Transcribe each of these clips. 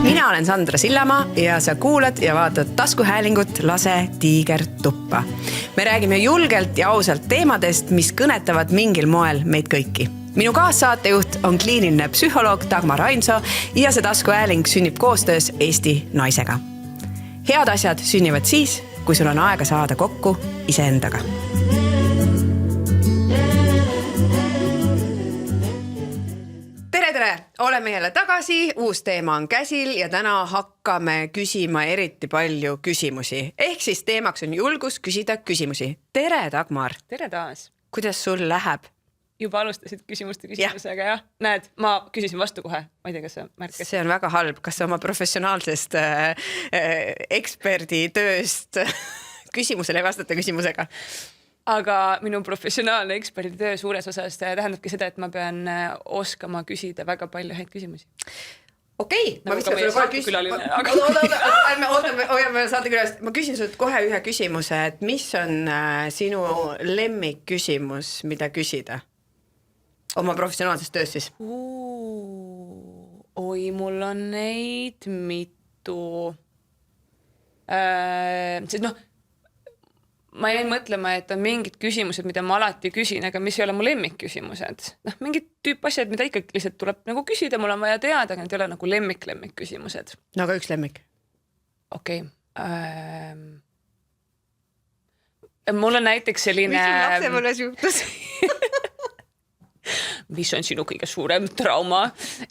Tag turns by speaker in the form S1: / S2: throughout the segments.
S1: Mina olen Sandra Sillamaa ja sa kuulad ja vaatad taskuhäälingut Lase tiiger tuppa. Me räägime julgelt ja ausalt teemadest, mis kõnetavad mingil moel meid kõiki. Minu kaassaatejuht on kliiniline psühholoog Dagmar Ainso ja see taskuhääling sünnib koostöös Eesti naisega. Head asjad sünnivad siis, kui sul on aega saada kokku iseendaga. Tere! Oleme jälle tagasi, uus teema on käsil ja täna hakkame küsima eriti palju küsimusi. Ehk siis teemaks on julgus küsida küsimusi. Tere, Dagmar!
S2: Tere taas!
S1: Kuidas sul läheb?
S2: Juba alustasid küsimusega, jah? Näed, ma küsisin vastu kohe. Ma ei tea, kas sa märkasid.
S1: See on väga halb. Kas sa oma professionaalsest eksperdi tööst küsimusele ei vastata küsimusega?
S2: Aga minu professionaalne eksperditöö suures osas tähendabki seda, et ma pean oskama küsida väga palju häid küsimusi.
S1: Okei, ma viskan sulle kohe küsimuse. Hoiame saate küljest. Ma küsin sult kohe ühe küsimuse, et mis on sinu lemmik küsimus, mida küsida? Oma professionaalsest töös siis?
S2: Oi, mul on neid mitu. Ma jäin mõtlema, et on mingid küsimused, mida ma alati küsin, aga mis ei ole mu lemmikküsimused. Mingid tüüp asjad, mida ikkagi lihtsalt tuleb nagu küsida, mul on vaja teada, aga need ei ole nagu lemmikküsimused.
S1: No aga üks lemmik.
S2: Okei. Mul on näiteks selline...
S1: Mis sul lapsepõlves juhtus?
S2: Mis on sinu kõige suurem trauma?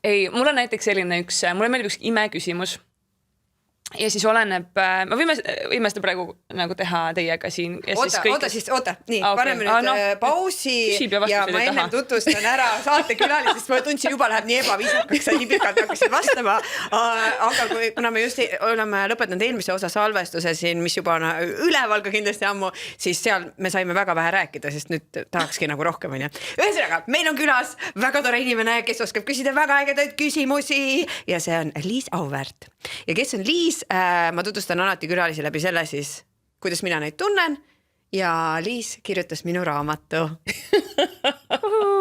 S2: Ei, mul on näiteks selline mulle meeldib üks imeküsimus. Ja siis oleneb, me võime seda praegu nagu teha teiega siin.
S1: Oota, nii, paneme nüüd pausi ja ma ennem tutvustan ära saatekülali, sest ma tundsin juba läheb nii ebaviisakaks, sa nii pikalt hakkasid vastama. Aga kuna me just oleme lõpetanud eelmise osa salvestuse siin, mis juba on üleval ka kindlasti ammu, siis seal me saime väga vähe rääkida, sest nüüd tahakski nagu rohkem. Ühesõnaga, meil on külas väga tore inimene, kes oskab küsida väga ägedaid küsimusi ja see on Liis Auväärt. Ja kes on Liis? Ma tutvustan alati külalisi läbi selle siis, kuidas mina neid tunnen ja Liis kirjutas minu raamatu.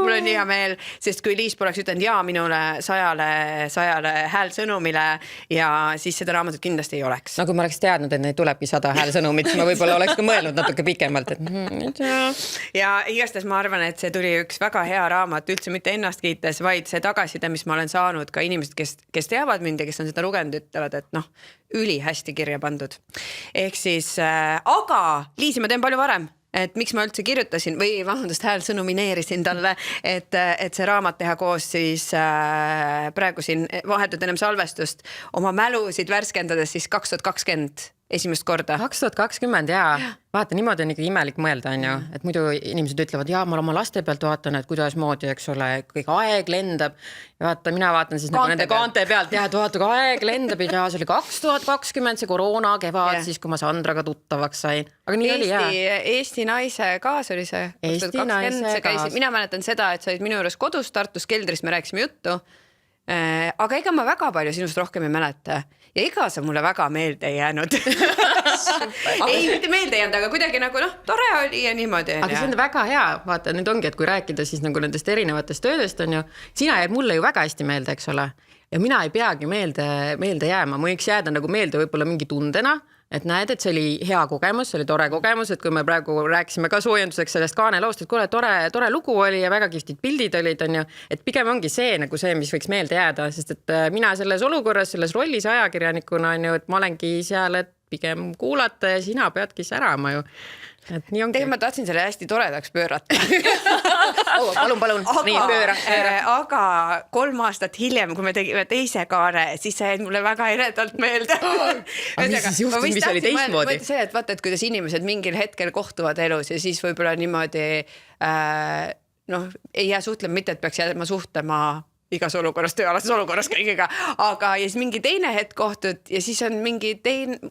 S1: Mul on hea meel, sest kui Liis poleks ütelnud jaa minule 100 häälsõnumile ja siis seda raamatut kindlasti ei oleks.
S3: No kui ma oleks teadnud, et neid tulebki 100 häälsõnumit, siis ma võib-olla oleks ka mõelnud natuke pikemalt.
S1: Ja igastahes ma arvan, et see tuli üks väga hea raamat, üldse mitte ennast kiites, vaid see tagasiside, mis ma olen saanud ka inimesed, kes teavad mind ja kes on seda lugenud, ütlevad, et üli hästi kirja pandud. Ehk siis, aga Liisi ma teen palju varem. Et miks ma üldse kirjutasin või häälsõnumineerisin talle, et see raamat teha koos siis praegu siin vahetult ennem salvestust oma mälusid värskendades siis 2020 esimest korda.
S3: 2020, jaa. Vaata, niimoodi on ikka imelik mõelda, on ju. Et muidu inimesed ütlevad, jaa, ma oma laste pealt vaatan, et kuidas moodi, eks ole, kõik aeg lendab. Ja vaata, mina vaatan siis nagu nende kaante pealt, jah, et vaata, kui aeg lendab ja see oli 2020, see koroona kevad, siis kui ma Sandraga tuttavaks sain. Aga nii oli, jah.
S1: Eesti naise kaas oli see.
S3: Eesti naise kaas.
S1: Mina mäletan seda, et sa olid minu juures kodus Tartus keldris, me rääkisime juttu. Aga ega ma väga palju sinust rohkem ei mäleta. Ja ega sa mulle väga meelde ei jäänud. Ei, mitte meelde jäänud, aga kuidagi nagu tore oli ja niimoodi.
S3: Aga see on väga hea, vaata, nüüd ongi, et kui rääkida siis nagu nendest erinevatest töödest on ju, sina jääd mulle ju väga hästi meelde, eks ole. Ja mina ei peagi meelde jääma, ma võiks jääda nagu meelde võib-olla mingi tundena, et näed, et see oli hea kogemus, see oli tore kogemus, et kui me praegu rääkisime ka soojenduseks sellest Kaaneloost, et kuule, tore lugu oli ja väga kihvtid pildid olid, on ju, et pigem ongi see, nagu see, mis võiks meelde jääda, sest et mina selles olukorras, selles rollis ajakirjanikuna on ju, et ma olengi seal, et pigem kuulata ja sina peadki särama ju. Et nii ongi.
S1: Tegelikult ma tahtsin selle hästi toredaks pöörata.
S3: Palun, nii pööra.
S1: Aga 3 aastat hiljem, kui me tegime teise kaare, siis sa jäid mulle väga eredalt meelde.
S3: Mis siis juhtus, mis oli teistmoodi?
S1: See, et vaata, et kuidas inimesed mingil hetkel kohtuvad elus ja siis võib-olla niimoodi ei jää suhtlema mitte, et peaks jääma suhtlema igas olukorras, tööalases olukorras kõigiga, aga ja siis mingi teine hetk kohtud ja siis on mingi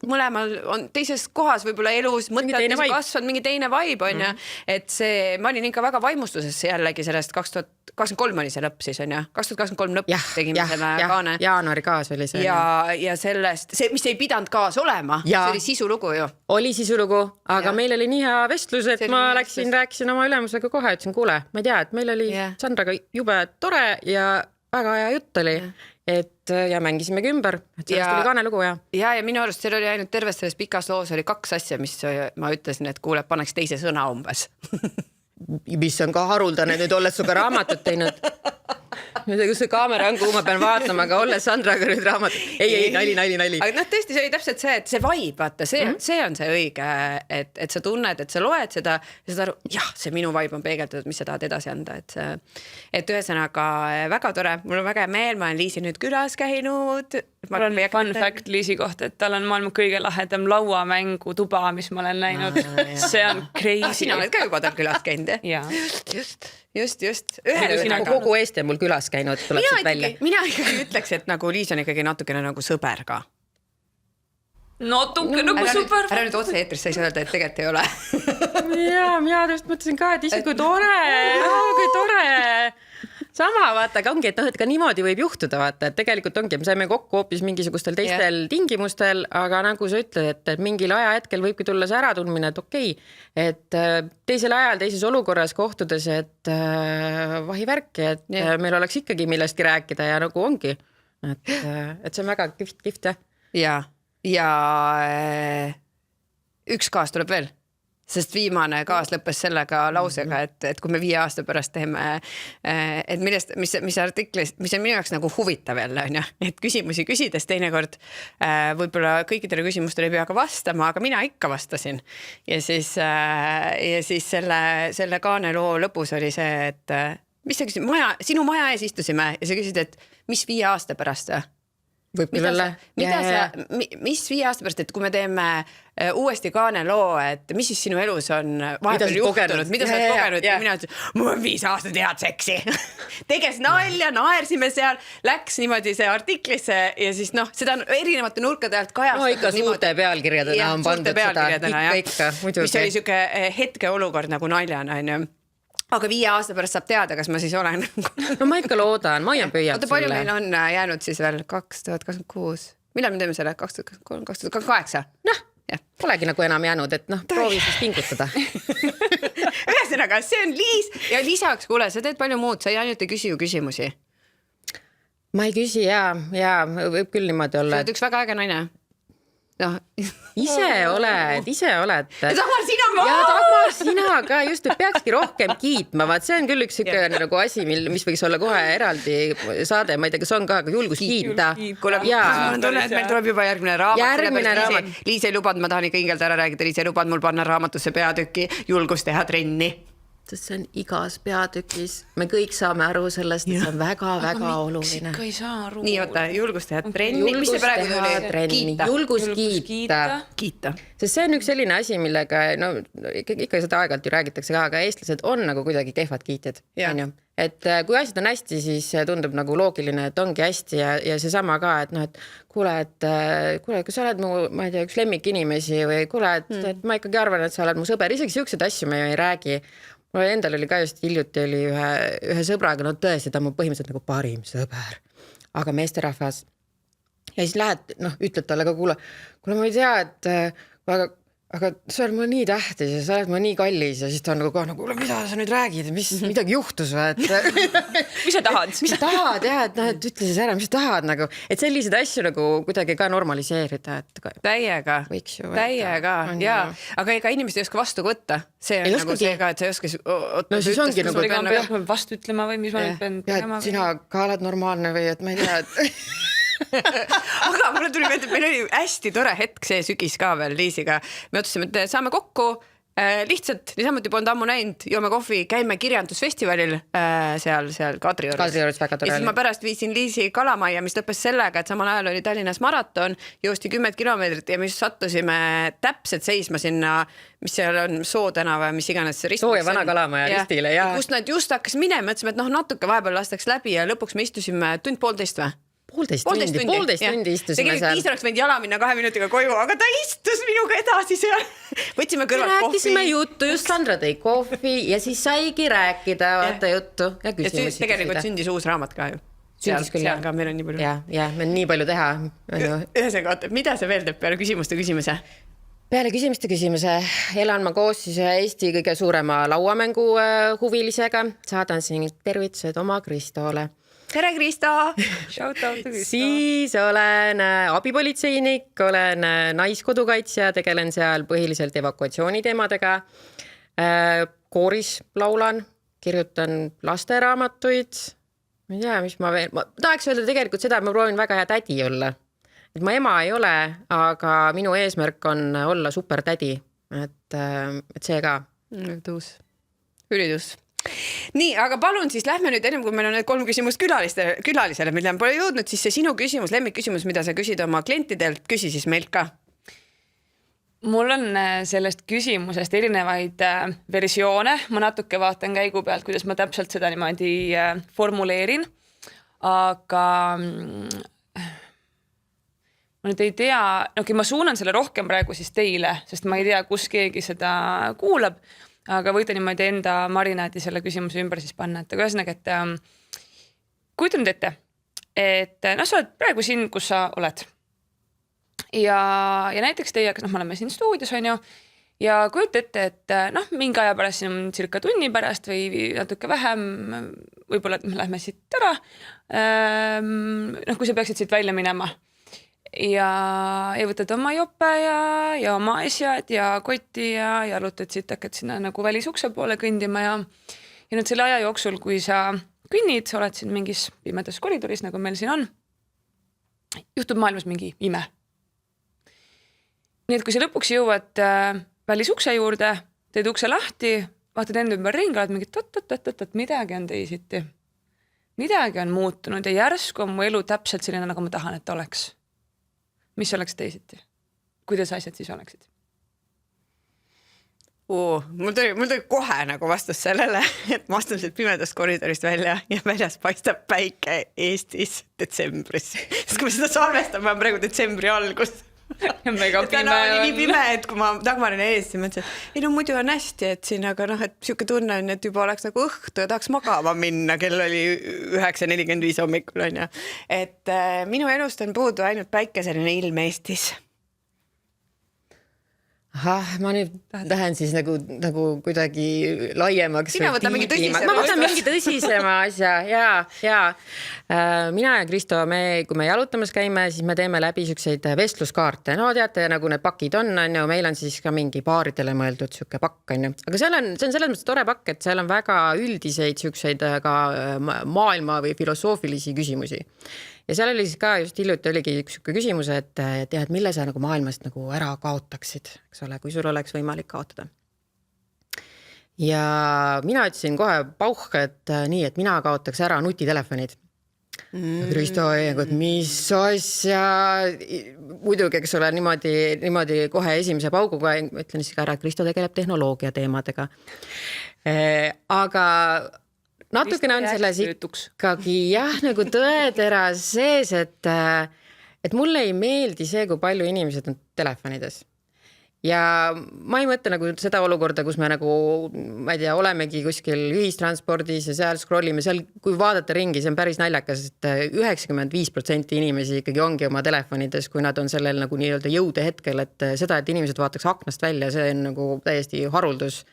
S1: mõlemal on teises kohas võib-olla elus, mõtted kasvanud, mingi teine vibe on ja, et see, ma olin ikka väga vaimustuses jällegi sellest 2023 oli see lõpp siis on ja, 2023 lõpp tegime selle kaane.
S3: Jaanuari kaas oli see.
S1: Ja sellest, see, mis ei pidanud kaas olema, see oli sisulugu ju.
S3: Oli sisulugu, aga meil oli nii hea vestlus, et ma rääkisin oma ülemusega kohe, ütlesin, kuule, ma ei tea, et meil oli Sandraga jube tore ja väga hea jutt oli, et ja mängisimegi ümber, et sellest oli kaanelugu
S1: ja minu arust seal oli ainult terves selles pikas loos oli 2 asja, mis ma ütlesin, et kuule, paneks teise sõna umbes.
S3: Mis on ka haruldane, nüüd oled su ka raamatut teinud. Nüüd kus see kaamera on, kuhu ma pean vaatama, aga olles Sandraga nüüd raamatut. Ei, nali.
S1: Aga tõesti, see oli täpselt see, et see vibe, vaata, see on see õige, et sa tunned, et sa loed seda ja saad aru, see minu vibe on peegeldatud, mis sa tahad edasi anda. Et ühesõnaga väga tore, mul on väga meel, ma olen Liisi nüüd külas käinud.
S2: Mul on fun fact Liisi kohta, et tal on maailma kõige lahedam lauamängu tuba, mis ma olen näinud. See on crazy.
S1: Sina oled ka juba tal külas käinud, Just.
S3: Kogu Eesti on mul külas käinud, tuleb siit välja.
S1: Mina ikkagi ütleks, et nagu Liis on ikkagi natukene nagu sõber ka.
S2: Natuke nagu sõber.
S1: Ära nüüd otse eetris, sa ei saa öelda, et tegelikult ei ole.
S3: Mina just mõtlesin ka, et isi kui tore. Sama vaata, aga ongi, et ka niimoodi võib juhtuda, vaata, et tegelikult ongi, me saime kokku hoopis mingisugustel teistel tingimustel, aga nagu sa ütled, et mingil ajahetkel võibki tulla see äratundmine, et okei, et teisel ajal, teises olukorras kohtudes, et vahivärki, et meil oleks ikkagi millestki rääkida ja nagu ongi, et see on väga kihvt.
S1: Ja üks kaas tuleb veel. Sest viimane kaas lõppes sellega lausega, et kui me 5 aasta pärast teeme, et mis artiklis, mis on minu jaoks nagu huvitav jälle, on ju, et küsimusi küsides teinekord võib-olla kõikidele küsimustele ei pea ka vastama, aga mina ikka vastasin. Ja siis selle kaaneloo lõpus oli see, et mis sa küsid, sinu maja ees istusime ja sa küsid, et mis 5 aasta pärast mis 5 aasta pärast, et kui me teeme uuesti kaaneloo, et mis siis sinu elus on vahepeal juhtunud, mida sa oled kogenud ja mina ütlesin, mul on 5 aastat head seksi. Teges nalja, naersime seal, läks niimoodi see artiklisse ja siis seda on erinevate nurkade alt kajastada.
S3: Ikka suurte pealkirjadena on pandud seda.
S1: Mis oli siuke hetkeolukord nagu naljana, on ju. Aga 5 aasta pärast saab teada, kas ma siis olen.
S3: No ma ikka loodan, ma jään püüab
S1: sulle. Palju meil on jäänud siis veel 2026? Millal me teeme selle? 2023, 2028?
S3: Polegi nagu enam jäänud, et proovi siis pingutada.
S1: Ühesõnaga, see on Liis ja lisaks, kuule, sa teed palju muud, sa ainult ei küsi ju küsimusi.
S3: Ma ei küsi, võib küll niimoodi olla.
S1: Sa oled üks väga äge naine.
S3: Ise oled.
S1: Ja Dagmar, sina ka!
S3: Ja Dagmar, sina ka, just, et peakski rohkem kiitma, vaat see on küll üks nagu asi, mis võiks olla kohe eraldi saade, ma ei tea, kas on ka, aga julgus kiita.
S1: Kuule, meil tuleb juba järgmine raamat. Liis ei lubanud, ma tahan ikka hingelt ära räägida, Liis ei lubanud mul panna raamatusse peatükki julgus teha trenni.
S3: Sest see on igas peatükis. Me kõik saame aru sellest, et see on väga-väga oluline.
S2: Ikka ei saa aru.
S1: Nii, oota, julgus teha trenni. Mis see praegu tuli?
S3: Julgus kiita. Sest see on üks selline asi, millega, ikka seda aeg-ajalt ju räägitakse ka, aga eestlased on nagu kuidagi kehvad kiitjad. Et kui asjad on hästi, siis tundub nagu loogiline, et ongi hästi ja seesama ka, et kuule, kui sa oled mu, ma ei tea, üks lemmik inimesi või kuule, et ma ikkagi arvan, et sa oled mu sõber, isegi siuksed asju me ju ei räägi. Mul endal oli ka just hiljuti oli ühe sõbraga, tõesti, ta on mu põhimõtteliselt nagu parim sõber, aga meesterahvas. Ja siis lähed, ütled talle ka, kuule, ma ei tea, et aga sa oled mulle nii tähtis ja sa oled mulle nii kallis ja siis ta on nagu, kuule, mida sa nüüd räägid, midagi juhtus või, et
S2: mis sa tahad?
S3: Mis sa tahad, et ütle siis ära, mis sa tahad nagu, et sellised asju nagu kuidagi ka normaliseerida, et
S1: täiega, jaa, aga ega inimesed ei oska vastu võtta, see on nagu see ka, et sa ei oska
S3: no siis ongi nagu
S2: peab vastu ütlema või mis ma nüüd pean
S3: tegema või? Sina ka oled normaalne või, et ma ei tea, et
S1: aga mulle tuli meelde, et meil oli hästi tore hetk see sügis ka veel Liisiga. Me otsusime, et saame kokku Lihtsalt niisamuti polnud ammu näinud, joome kohvi, käime kirjandusfestivalil seal Kadriorus. Ja siis ma pärast viisin Liisi kalamajja, mis lõppes sellega, et samal ajal oli Tallinnas maraton, joosti 10 kilomeetrit ja mis sattusime täpselt seisma sinna, mis seal on Soo tänava, mis iganes.
S3: Soo ja vana kalamaja ristile.
S1: Kust nad just hakkas minema, mõtlesime, et natuke vahepeal lastaks läbi ja lõpuks me istusime tund-poolteist või?
S3: Poolteist tundi istusime seal.
S1: Liis oleks võinud jala minna 2 minutiga koju, aga ta istus minuga edasi seal. Võtsime kõrvalt kohvi.
S3: Rääkisime juttu, just Sandra tõi kohvi ja siis saigi rääkida, vaata juttu ja küsimusi.
S1: Tegelikult sündis uus raamat ka ju.
S3: Sündis küll,
S1: seal ka meil on nii palju.
S3: Ja meil on nii palju teha.
S1: Ühesega, mida see veel teeb peale küsimuste küsimuse?
S3: Peale küsimuste küsimuse elan ma koos siis Eesti kõige suurema lauamängu huvilisega. Saadan siin tervitused oma Kristole.
S1: Tere, Kristo!
S2: Shout out to Kristo!
S3: Siis olen abipolitseinik, olen naiskodukaitsja, tegelen seal põhiliselt evakuatsiooniteemadega. Kooris laulan, kirjutan lasteraamatuid. Ma ei tea, mis ma veel... Ma tahaks öelda tegelikult seda, et ma proovin väga hea tädi olla. Et ma ema ei ole, aga minu eesmärk on olla super tädi. Et see ka.
S1: Üritus. Nii, aga palun siis lähme nüüd ennem, kui meil on need 3 küsimust külalisele, mille pole jõudnud, siis see sinu küsimus, lemmikküsimus, mida sa küsid oma klientidelt, küsi siis meilt ka.
S2: Mul on sellest küsimusest erinevaid versioone, ma natuke vaatan käigu pealt, kuidas ma täpselt seda niimoodi formuleerin, aga ma nüüd ei tea, ma suunan selle rohkem praegu siis teile, sest ma ei tea, kus keegi seda kuulab, aga võite niimoodi enda marinaati selle küsimuse ümber siis panna, et ühesõnaga, et kujuta nüüd ette, et sa oled praegu siin, kus sa oled ja näiteks teie, me oleme siin stuudios on ju ja kujuta ette, et mingi aja pärast siin circa tunni pärast või natuke vähem, võib-olla lähme siit ära, kui sa peaksid siit välja minema ja võtad oma jope ja oma asjad ja koti ja jalutad siit, hakkad sinna nagu välisukse poole kõndima ja nüüd selle aja jooksul, kui sa kõnnid, oled siin mingis pimedas koridoris, nagu meil siin on, juhtub maailmas mingi ime. Nii et kui sa lõpuks jõuad välisukse juurde, teed ukse lahti, vaatad enda ümber ringi, oled mingi midagi on teisiti. Midagi on muutunud ja järsku on mu elu täpselt selline, nagu ma tahan, et oleks. Mis oleks teisiti? Kuidas asjad siis oleksid?
S1: Mul tuli kohe nagu vastus sellele, et ma astun siit pimedast koridorist välja ja väljas paistab päike Eestis detsembris. Sest kui me seda salvestame, on praegu detsembri algus.
S2: Ja mega pime
S1: on. Nii pime, et kui ma Dagmarin ees, siis mõtlesin, et ei muidu on hästi, et siin, aga et siuke tunne on, et juba oleks nagu õhtu ja tahaks magama minna, kell oli 9:45 hommikul on ja. Et minu elust on puudu ainult päikeseline ilm Eestis.
S3: Ma nüüd tahan siis nagu kuidagi laiemaks.
S1: Sina võta mingi tõsisema.
S3: Ma võtan mingi tõsisema asja ja mina ja Kristo, kui me jalutamas käime, siis me teeme läbi siukseid vestluskaarte. No teate, nagu need pakid on ju, meil on siis ka mingi paaridele mõeldud siuke pakk on ju. Aga see on selles mõttes tore pakk, et seal on väga üldiseid siukseid ka maailma või filosoofilisi küsimusi. Ja seal oli siis ka just hiljuti oligi üks küsimus, et mille sa nagu maailmast nagu ära kaotaksid, eks ole, kui sul oleks võimalik kaotada. Ja mina ütlesin kohe pauh, et nii, et mina kaotaks ära nutitelefonid. Kristo, et mis asja, muidugi, eks ole, niimoodi kohe esimese pauguga, ütlen siis ka ära, et Kristo tegeleb tehnoloogia teemadega. Aga natukene on selles ikkagi nagu tõeteras sees, et mulle ei meeldi see, kui palju inimesed on telefonides. Ja ma ei mõtle nagu seda olukorda, kus me nagu, ma ei tea, olemegi kuskil ühistranspordis ja seal scrollime, seal kui vaadata ringi, see on päris naljakas, et 95% inimesi ikkagi ongi oma telefonides, kui nad on sellel nagu nii-öelda jõude hetkel, et seda, et inimesed vaataks aknast välja, see on nagu täiesti haruldus.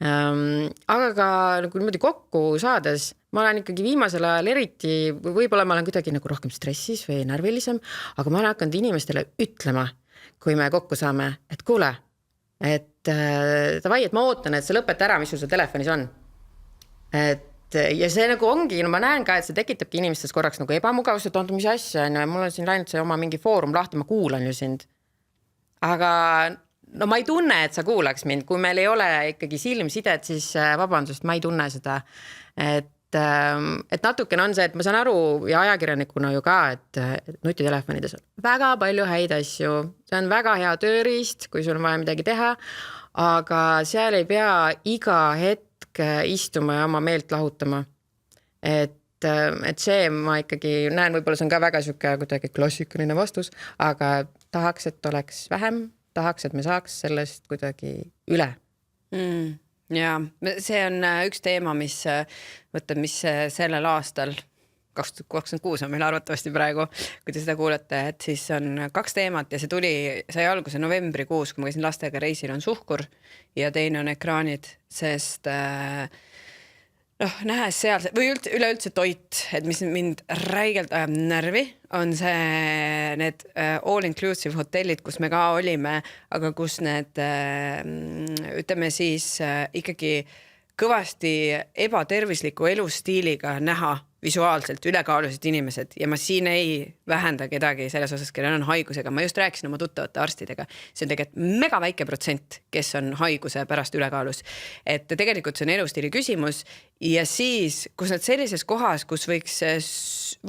S3: Aga ka nagu niimoodi kokku saades ma olen ikkagi viimasel ajal eriti, võib-olla ma olen kuidagi nagu rohkem stressis või närvilisem, aga ma olen hakanud inimestele ütlema, kui me kokku saame, et kuule, et davai, et ma ootan, et see lõpeta ära, mis sul telefonis on. Ja see nagu ongi, ma näen ka, et see tekitabki inimestes korraks nagu ebamugavust, et on mis asja, mul on siin läinud see oma mingi foorum lahti, ma kuulan ju sind. Aga no ma ei tunne, et sa kuulaks mind, kui meil ei ole ikkagi silmsidet, siis vabandust, ma ei tunne seda, et natukene on see, et ma saan aru ja ajakirjanikuna ju ka, et nutitelefonides on väga palju häid asju, see on väga hea tööriist, kui sul on vaja midagi teha, aga seal ei pea iga hetk istuma ja oma meelt lahutama. Et see ma ikkagi näen, võib-olla see on ka väga kuidagi klassikaline vastus, aga tahaks, et oleks vähem, tahaks, et me saaks sellest kuidagi üle.
S1: Ja see on üks teema, mis sellel aastal 2026 on meil arvatavasti praegu, kui te seda kuulete, et siis on 2 teemat ja see sai alguse novembrikuus, kui ma käisin lastega reisil, on suhkur ja teine on ekraanid, sest nähes seal või üleüldse toit, et mis mind räigelt ajab närvi, on need all-inclusive hotellid, kus me ka olime, aga kus need, ütleme siis ikkagi kõvasti ebatervisliku elustiiliga näha visuaalselt ülekaalulised inimesed ja ma siin ei vähenda kedagi selles osas, kellel on haigusega. Ma just rääkisin oma tuttavate arstidega. See on tegelikult mega väike protsent, kes on haiguse pärast ülekaalus. Et tegelikult see on elustiili küsimus ja siis, kus nad sellises kohas, kus võiks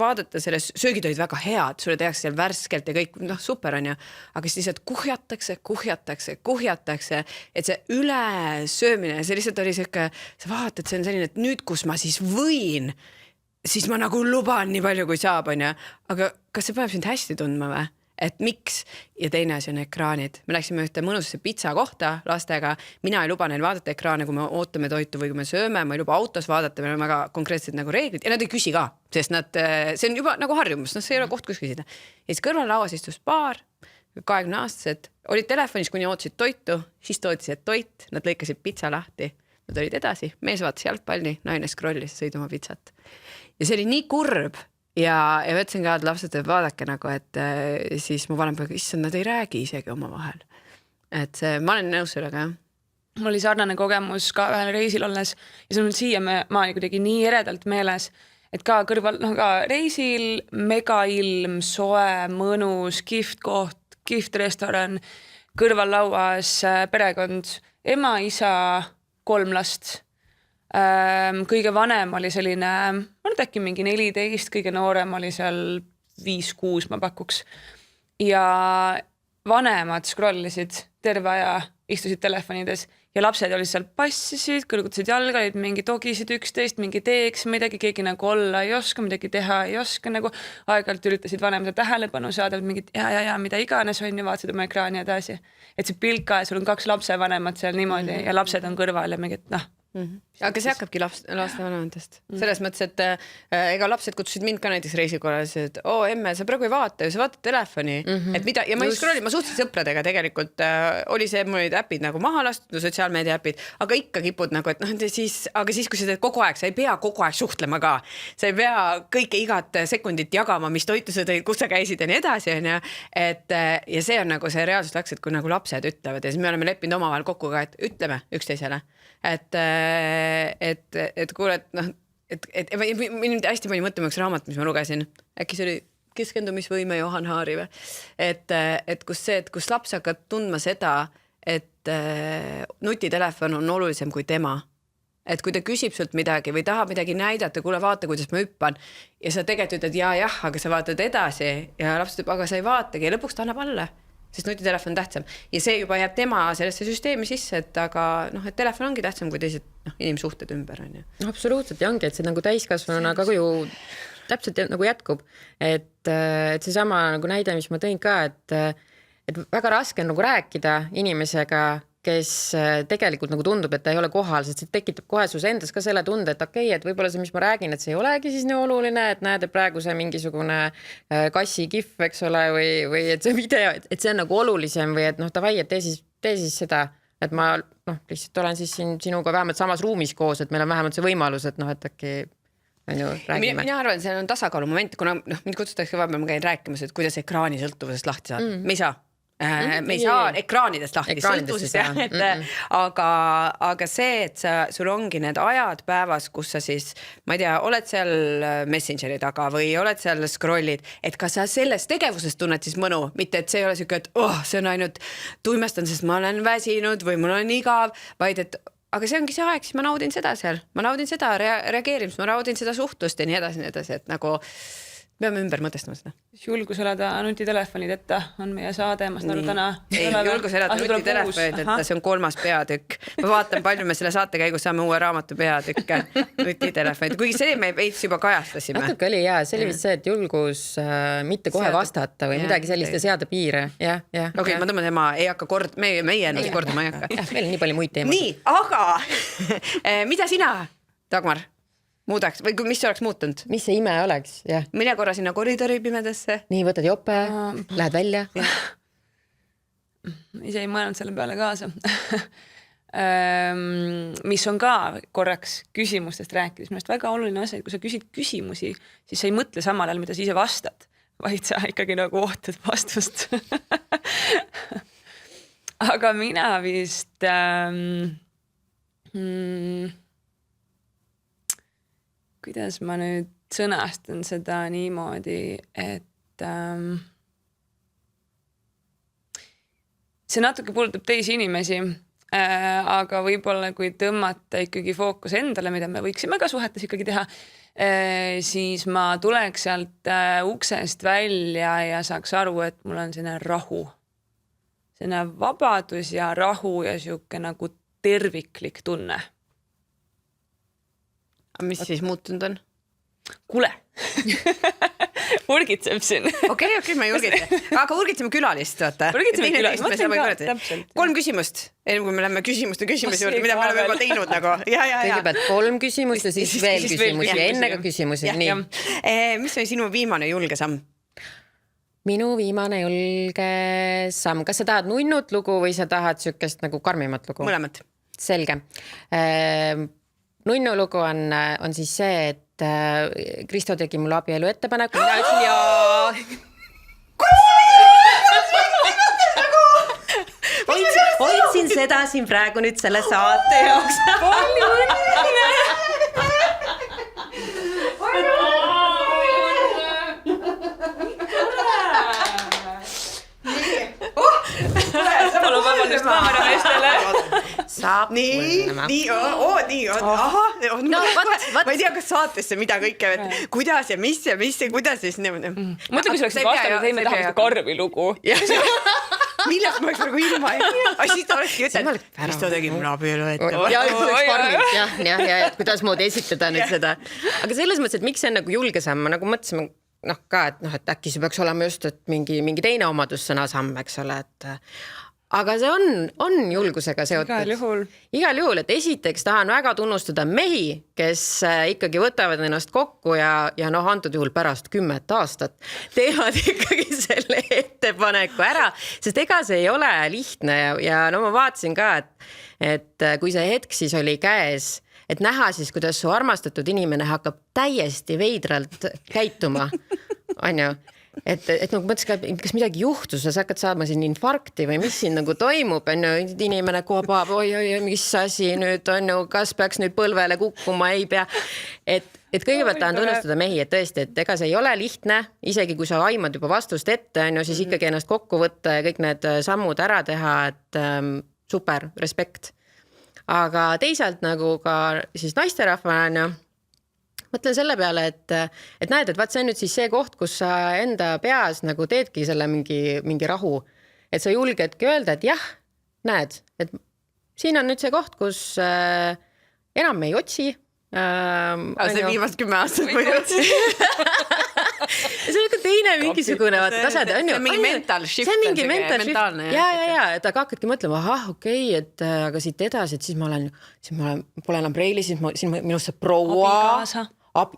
S1: vaadata selles, söögid olid väga head, sulle tehakse seal värskelt ja kõik, super on ju, aga siis lihtsalt kuhjatakse, et see ülesöömine, see lihtsalt oli siuke, sa vaatad, see on selline, et nüüd, kus ma siis võin, siis ma nagu luban nii palju, kui saab, on ju. Aga kas see paneb sind hästi tundma või? Et miks? Ja teine asi on ekraanid. Me läksime ühte mõnusasse pitsa kohta lastega. Mina ei luba neil vaadata ekraane, kui me ootame toitu või kui me sööme. Ma ei luba autos vaadata, meil on väga konkreetsed nagu reeglid. Ja nad ei küsi ka, sest see on juba nagu harjumus. See ei ole koht, kus küsida. Ja siis kõrval lauas istus paar 20-aastased. Olid telefonis, kuni ootasid toitu. Siis toodi see toit. Nad lõikasid pitsa lahti. Nad olid edasi. Mees vaatas jalgpalli. Naine scrollis ja sõid oma pitsat. Ja see oli nii kurb ja võtsin ka, et lapsed vaadake nagu, et siis mu vanem poeg, issand, nad ei räägi isegi oma vahel. Et ma olen nõus sellega, jah.
S2: Mul oli sarnane kogemus ka ühel reisil olles ja see on siia ma kuidagi nii eredalt meeles, et ka kõrval, ka reisil megailm, soe, mõnus, kihvt koht, kihvt restoran, kõrval lauas perekond, ema, isa, 3 last. Kõige vanem oli selline, ma nüüd äkki mingi 14, kõige noorem oli seal 5-6 ma pakuks. Ja vanemad scrollisid terve aja, istusid telefonides ja lapsed olid seal passisid, kõrgutasid jalga, olid mingi togisid 11, mingi teeks midagi, keegi nagu olla ei oska, midagi teha ei oska, nagu aeg-ajalt üritasid vanemad tähelepanu saada, mingid ja mida iganes on ja vaatasid oma ekraani edasi. Et see pilk ka, sul on 2 lapsevanemat seal niimoodi ja lapsed on kõrval ja mingid
S1: Aga see hakkabki laste vanematest. Selles mõttes, et ega lapsed kutsusid mind ka näiteks reisikorral, et emme, sa praegu ei vaata, sa vaatad telefoni. Et mida, ja ma suhtlesin sõpradega tegelikult, oli see, mul olid äpid nagu maha lastud, sotsiaalmeedia äpid, aga ikka kipud nagu, et aga siis, kui sa teed kogu aeg, sa ei pea kogu aeg suhtlema ka. Sa ei pea kõike igat sekundit jagama, mis toitu sa tõid, kus sa käisid ja nii edasi. Ja see on nagu see reaalsus läks, et kui nagu lapsed ütlevad ja siis me oleme leppinud omavahel kokku ka, et ütleme üksteisele. Et kuule, et mind hästi pani mõtlema üks raamat, mis ma lugesin, äkki see oli keskendumisvõime Johan Haari või? Et kus laps hakkab tundma seda, et nutitelefon on olulisem kui tema. Et kui ta küsib sult midagi või tahab midagi näidata, kuule vaata, kuidas ma hüppan ja sa tegelikult ütled jah, aga sa vaatad edasi ja laps ütleb, aga sa ei vaatagi ja lõpuks ta annab alla. Sest nutitelefon on tähtsam. Ja see juba jääb tema sellesse süsteemi sisse, et aga et telefon ongi tähtsam kui teised inimsuhted ümber. On ju.
S3: Absoluutselt ja ongi, et see nagu täiskasvanuna ka ju täpselt nagu jätkub. Et see sama nagu näide, mis ma tõin ka, et väga raske on nagu rääkida inimesega, kes tegelikult nagu tundub, et ta ei ole kohal, sest see tekitab kohe sus endas ka selle tunde, et okei, et võib-olla see, mis ma räägin, et see ei olegi siis nii oluline, et näed, et praegu see mingisugune kassi kihv, eks ole, või et see video, et see on nagu olulisem või et davai, et tee siis seda, et ma lihtsalt olen siis sinuga vähemalt samas ruumis koos, et meil on vähemalt see võimalus, et et äkki on ju räägime.
S1: Mina arvan, see on tasakaalu moment, kuna mind kutsutakse vahepeal, ma käin rääkimas, et kuidas ekraani sõltuvusest lahti saada. Me ei saa. me ei saa ekraanidest lahti, sõltuvusest jah, et aga see, et sul ongi need ajad päevas, kus sa siis, ma ei tea, oled seal Messengeri taga või oled seal scrollid, et ka sa sellest tegevusest tunned siis mõnu, mitte et see ei ole siuke, et see on ainult tuimestan, sest ma olen väsinud või mul on igav, vaid et aga see ongi see aeg, siis ma naudin seda seal, ma naudin seda reageerimist, ma naudin seda suhtlust ja nii edasi, et nagu peame ümber mõtestama seda.
S2: Julgus elada nutitelefonideta on meie saade, ma saan aru täna.
S1: Ei, julgus elada nutitelefonideta, see on 3. peatükk. Ma vaatan, palju me selle saate käigus saame uue raamatu peatükke nutitelefonid, kuigi see me veits juba kajastasime.
S3: Natuke oli jaa, see oli vist see, et julgus mitte kohe vastata või midagi sellist ja seada piire.
S1: Okei, ma tõmban tema, ei hakka meie ennast kordama ei hakka.
S3: Meil nii palju muid teemasid.
S1: Nii, aga mida sina, Dagmar? Muudaks või mis oleks muutunud?
S3: Mis see ime oleks, jah.
S1: Mine korra sinna koridori pimedasse.
S3: Nii, võtad jope, lähed välja.
S2: Ise ei mõelnud selle peale kaasa. Mis on ka korraks küsimustest rääkides. Minu arust väga oluline asi, kui sa küsid küsimusi, siis sa ei mõtle samal ajal, mida sa ise vastad, vaid sa ikkagi nagu ootad vastust. Aga mina vist... kuidas ma nüüd sõnastan seda niimoodi, et see natuke puudutab teisi inimesi, aga võib-olla kui tõmmata ikkagi fookus endale, mida me võiksime ka suhetes ikkagi teha, siis ma tuleks sealt uksest välja ja saaks aru, et mul on selline rahu. Selline vabadus ja rahu ja siuke nagu terviklik tunne.
S1: Mis siis muutunud on?
S2: Kuule, urgitseb siin.
S1: Okei, ma ei urgitse. Aga urgitseme külalist, vaata.
S2: Urgitseme külalist.
S1: 3 küsimust. Enne kui me läheme küsimuste juurde, mida me oleme juba teinud nagu.
S3: Kõigepealt 3 küsimust ja siis veel küsimusi ja enne ka küsimusi.
S1: Mis on sinu viimane julge samm?
S3: Minu viimane julge samm. Kas sa tahad nunnut lugu või sa tahad siukest nagu karmimat lugu?
S1: Mõlemat.
S3: Selge. Nunnu lugu on siis see, et Kristo tegi mulle abielu ettepaneku. Mina ütlesin jaa. Hoidsin seda siin praegu nüüd selle saate jaoks.
S2: Palju õnne! Palun vabandust kaamerameestele.
S3: Saab
S1: nii, aha. Ma ei tea, kas saatesse mida kõike, kuidas ja mis ja kuidas siis.
S2: Mõtle, kui sa oleksid vastanud, ei me tahame seda karmi lugu.
S1: Millest ma oleks nagu ilma siis ta olekski ütelnud, mis ta tegi mulle abielu ette.
S3: Ja kuidas moodi esitada nüüd seda. Aga selles mõttes, et miks see on nagu julge samm, ma nagu mõtlesime ka, et äkki see peaks olema just et mingi teine omadussõna samm, eks ole, et aga see on julgusega seotud. Igal juhul, et esiteks tahan väga tunnustada mehi, kes ikkagi võtavad ennast kokku ja antud juhul pärast 10 aastat teevad ikkagi selle ettepaneku ära, sest ega see ei ole lihtne ja ma vaatasin ka, et kui see hetk siis oli käes, et näha siis, kuidas su armastatud inimene hakkab täiesti veidralt käituma, on ju. Et nagu mõtles ka, kas midagi juhtus, sa hakkad saama siin infarkti või mis siin nagu toimub, on ju, inimene kobab, oi, mis asi nüüd on ju, kas peaks nüüd põlvele kukkuma, ei pea. Et kõigepealt tahan tunnustada mehi, et tõesti, et ega see ei ole lihtne, isegi kui sa aimad juba vastust ette, on ju, siis ikkagi ennast kokku võtta ja kõik need sammud ära teha, et super, respekt. Aga teisalt nagu ka siis naisterahvana on ju, mõtlen selle peale, et näed, et vaat see on nüüd siis see koht, kus sa enda peas nagu teedki selle mingi rahu, et sa julgedki öelda, et jah, näed, et siin on nüüd see koht, kus enam me ei otsi.
S1: See viimast 10 aastat ma ei otsi.
S3: See on teine mingisugune tasand.
S1: See on mingi mental shift.
S3: See on mingi mental shift. Ja, et aga hakkadki mõtlema, okei, et aga siit edasi, et siis ma pole enam preili, siis minust see proua.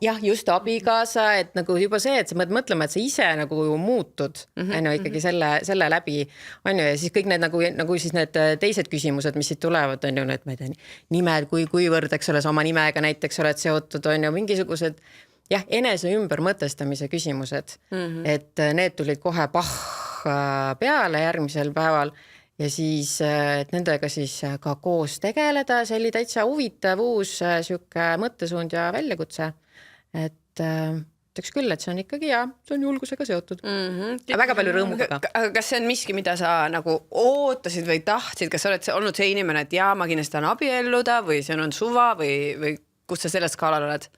S3: Jah, just abikaasa, et nagu juba see, et sa mõtled mõtlema, et sa ise nagu muutud ikkagi selle läbi, on ju, ja siis kõik need nagu siis need teised küsimused, mis siit tulevad, on ju, need ma ei tea, nimed, kuivõrd, eks ole, sa oma nimega näiteks oled seotud, on ju, mingisugused, jah, enese ümber mõtestamise küsimused, et need tulid kohe peale järgmisel päeval ja siis et nendega siis ka koos tegeleda, see oli täitsa huvitav uus siuke mõttesuund ja väljakutse, et ütleks küll, et see on ikkagi see on julgusega seotud. Väga palju rõõmuga.
S1: Aga kas see on miski, mida sa nagu ootasid või tahtsid, kas sa oled olnud see inimene, et ma kindlasti tahan abielluda või see on suva või kus sa selles skaalal oled?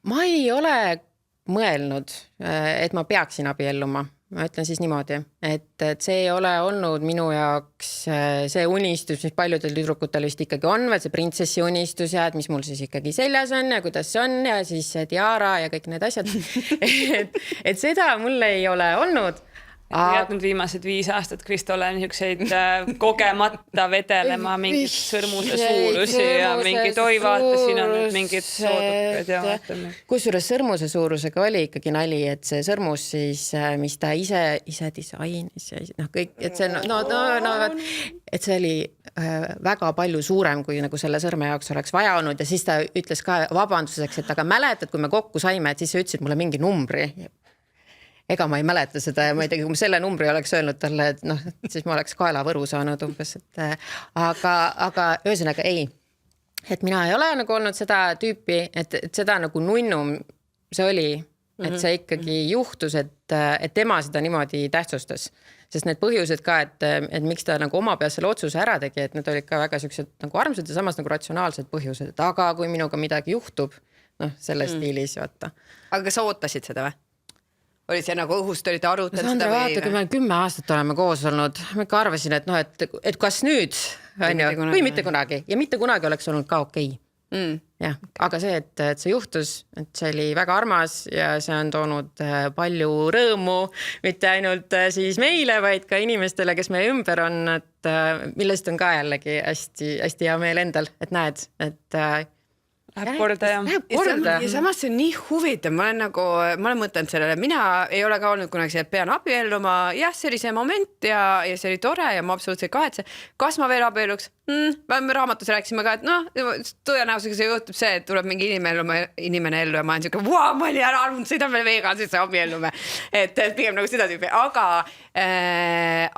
S3: Ma ei ole mõelnud, et ma peaksin abielluma. Ma ütlen siis niimoodi, et see ei ole olnud minu jaoks see unistus, mis paljudel tüdrukutel vist ikkagi on, või see printsessi unistus ja et mis mul siis ikkagi seljas on ja kuidas see on ja siis tiara ja kõik need asjad. et seda mul ei ole olnud.
S2: Jätnud viimased 5 aastat Kristole niisuguseid kogemata vedelema mingid sõrmuse suurusi ja mingid vaata, siin on nüüd mingid soodukad ja vaatame.
S3: Kusjuures sõrmuse suurusega oli ikkagi nali, et see sõrmus siis, mis ta ise disainis ja kõik, et see et see oli väga palju suurem, kui nagu selle sõrme jaoks oleks vaja olnud ja siis ta ütles ka vabanduseks, et aga mäletad, kui me kokku saime, et siis sa ütlesid mulle mingi numbri. Ega ma ei mäleta seda ja ma ei tea, kui ma selle numbri oleks öelnud talle, et siis ma oleks kaelavõru saanud umbes, et aga ühesõnaga ei, et mina ei ole nagu olnud seda tüüpi, et seda nagu nunnum see oli, et see ikkagi juhtus, et tema seda niimoodi tähtsustas, sest need põhjused ka, et miks ta nagu oma peas selle otsuse ära tegi, et need olid ka väga sellised nagu armsad ja samas nagu ratsionaalsed põhjused, et aga kui minuga midagi juhtub, selles stiilis vaata.
S1: Aga kas sa ootasid seda või? Oli see nagu õhust olite arutanud
S3: Sandra,
S1: seda
S3: vaata, kui me 10 aastat oleme koos olnud, ma ikka arvasin, et kas nüüd või mitte kunagi ja mitte kunagi oleks olnud ka okei. Jah, aga see, et see juhtus, et see oli väga armas ja see on toonud palju rõõmu, mitte ainult siis meile, vaid ka inimestele, kes meie ümber on, et millest on ka jällegi hästi, hästi hea meel endal, et näed, et
S2: Läheb korda
S1: ja samas see on nii huvitav, ma olen mõtelnud sellele, mina ei ole ka olnud kunagi see, et pean abielluma, jah, see oli see moment ja see oli tore ja ma absoluutselt kahetse, kas ma veel abielluks? Me raamatus rääkisime ka, et tõenäosusega see juhtub see, et tuleb mingi inimene ellu ja ma olen siuke, ma olin ära arvunud, sõidame veega, siis abiellume, et pigem nagu seda tüüpi,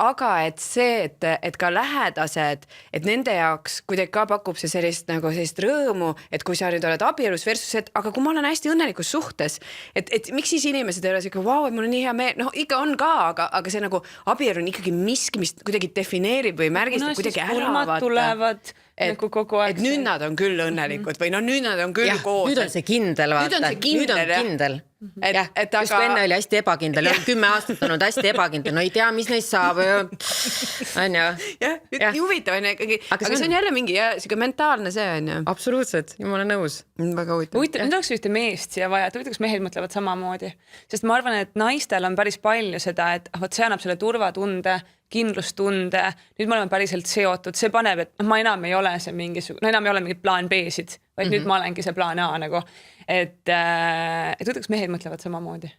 S1: aga et see, et ka lähedased, et nende jaoks kuidagi ka pakub see sellist nagu sellist rõõmu, et kui sa nüüd oled abielus versus, et aga kui ma olen hästi õnnelikus suhtes, et miks siis inimesed ei ole siuke, et mul on nii hea meel, ikka on ka, aga see nagu abielu on ikkagi miski, mis kuidagi defineerib või märgistab kuidagi ära
S2: tulevad nagu kogu aeg.
S3: Et
S1: nüüd nad on küll õnnelikud või nüüd nad on küll koos.
S3: Nüüd on see kindel, vaata. Nüüd on kindel. Just enne oli hästi ebakindel, 10 aastat on olnud hästi ebakindel, no ei tea, mis neist saab. On ju?
S1: Jah, huvitav on ikkagi, aga see on jälle mingi mentaalne see on ju.
S3: Absoluutselt, ma olen nõus.
S1: Väga huvitav.
S2: Nüüd oleks ühte meest siia vaja, et huvitav, kas mehed mõtlevad samamoodi. Sest ma arvan, et naistel on päris palju seda, et see annab selle turvatunde, kindlustunde, nüüd me oleme päriselt seotud, see paneb, et ma enam ei ole see enam ei ole mingid plaan B-sid, vaid nüüd ma olengi see plaan A nagu, et võtaks mehed mõtlevad samamoodi.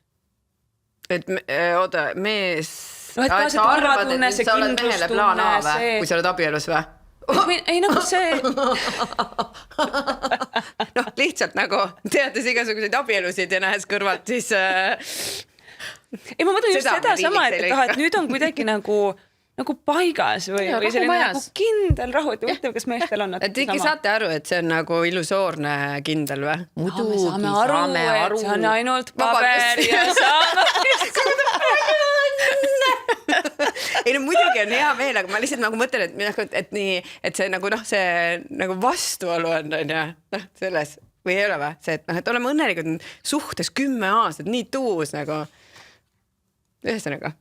S1: Et oota, mees...
S2: No, et ka see turvatunne, see
S1: sa oled mehele plaan A või, kui sa oled abielus või?
S2: Ei nagu see...
S1: lihtsalt nagu teades igasuguseid abielusid ja nähes kõrvalt, siis...
S2: Ei, ma mõtlen just seda sama, et nüüd on kuidagi nagu paigas või selline nagu kindel rahu, et võtame, kas meestel on
S1: et ikka saate aru, et see on nagu illusoorne kindel või?
S2: Muidugi, saame aru, et see on ainult paber ja saame
S1: ei no muidugi on hea meel, aga ma lihtsalt nagu mõtlen, et nii, et see nagu see nagu vastuolu on ja selles või ei ole või? See, et oleme õnnelikud suhtes 10 aastat, nii tuus nagu ühesõnaga.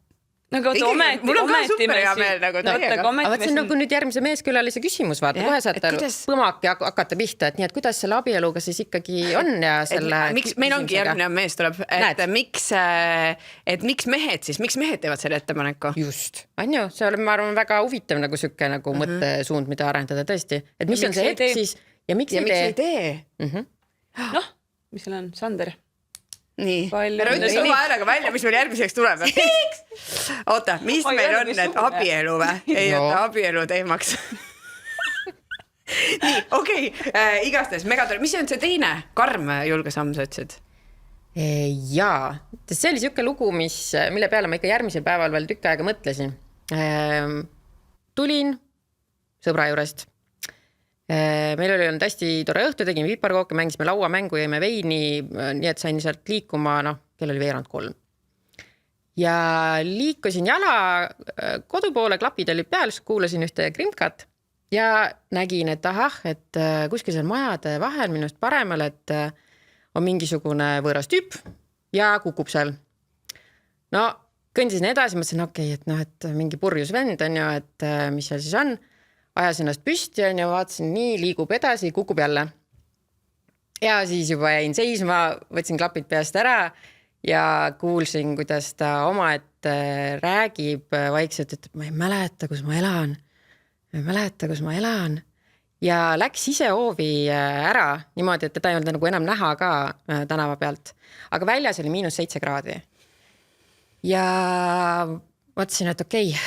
S1: Mul on ka super hea meel nagu teiega.
S3: Aga see on nagu nüüd järgmise meeskülalise küsimus, vaata, kohe saate põmaki hakata pihta, et nii, et kuidas selle abieluga siis ikkagi on ja selle...
S1: Meil ongi järgmine mees tuleb, et miks mehed siis, miks mehed teevad selle ettepaneku?
S3: Just, on ju, see oli, ma arvan, väga huvitav nagu sükke nagu mõttesuund, mida arendada tõesti. Et mis on see hetk siis ja miks ei tee?
S2: Noh, mis seal on? Sander?
S1: Nii, ära ütle oma häälega välja, mis meil järgmiseks tuleb. Oota, mis meil on need abielu või? Ei oota abielu teemaks. Nii, okei, igastahes megatore. Mis on see teine karm julgesamm, sa ütlesid?
S3: Jaa, see oli siuke lugu, mille peale ma ikka järgmisel päeval veel tükk aega mõtlesin. Tulin sõbra juurest. Meil oli olnud hästi tore õhtu, tegime viparkooke, mängisime lauamängu, jõime veini, nii et sain sealt liikuma, kell oli 2:03. Ja liikusin jala kodu poole, klapid olid peal, kuulasin ühte krimkat ja nägin, et et kuskil seal majade vahel minust paremal, et on mingisugune võõras tüüp ja kukub seal. No, kõndisin edasi, mõtlesin, et mingi purjus vend on ju, et mis seal siis on. Ajasin ennast püsti on ja vaatasin, nii liigub edasi, kukub jälle. Ja siis juba jäin seisma, võtsin klapid peast ära ja kuulsin, kuidas ta omaette räägib vaikselt, et ma ei mäleta, kus ma elan. Ma ei mäleta, kus ma elan. Ja läks ise hoovi ära niimoodi, et teda ei olnud nagu enam näha ka tänava pealt. Aga väljas oli -7 kraadi. Ja mõtlesin, et okei,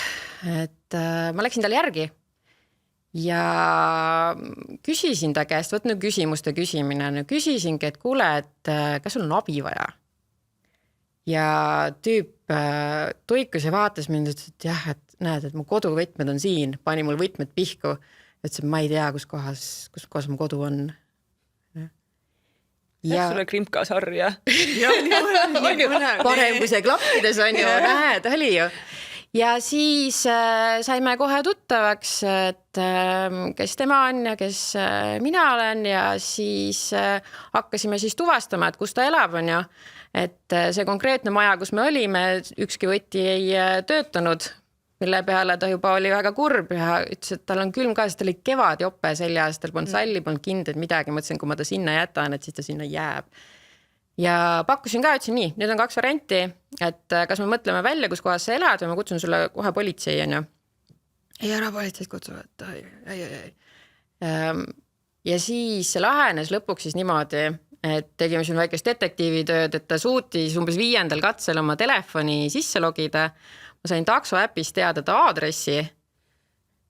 S3: et ma läksin talle järgi ja küsisin ta käest, küsimuste küsimine, küsisingi, et kuule, et kas sul on abi vaja? Ja tüüp toikus ja vaatas mind, et jah, et näed, et mu koduvõtmed on siin, pani mul võtmed pihku. Ütles, et ma ei tea, kus kohas mu kodu on.
S2: Ja sulle krimka sarja.
S3: Parem kui see klappides on ju, näed, oli ju. Ja siis saime kohe tuttavaks, et kes tema on ja kes mina olen ja siis hakkasime siis tuvastama, et kus ta elab on ju. Et see konkreetne maja, kus me olime, ükski võti ei töötanud, mille peale ta juba oli väga kurb ja ütles, et tal on külm ka, sest tal oli kevadjope seljas, tal polnud salli, polnud kinded midagi, mõtlesin, kui ma ta sinna jätan, et siis ta sinna jääb. Ja pakkusin ka, ütlesin nii, nüüd on 2 varianti, et kas me mõtleme välja, kus kohas sa elad või ma kutsun sulle kohe politsei, on ju. Ei, ära politseid kutsu, et ei. Ja siis see lahenes lõpuks siis niimoodi, et tegime siin väikest detektiivitööd, et ta suutis umbes 5. katsel oma telefoni sisse logida. Ma sain taksoäpist teada ta aadressi ja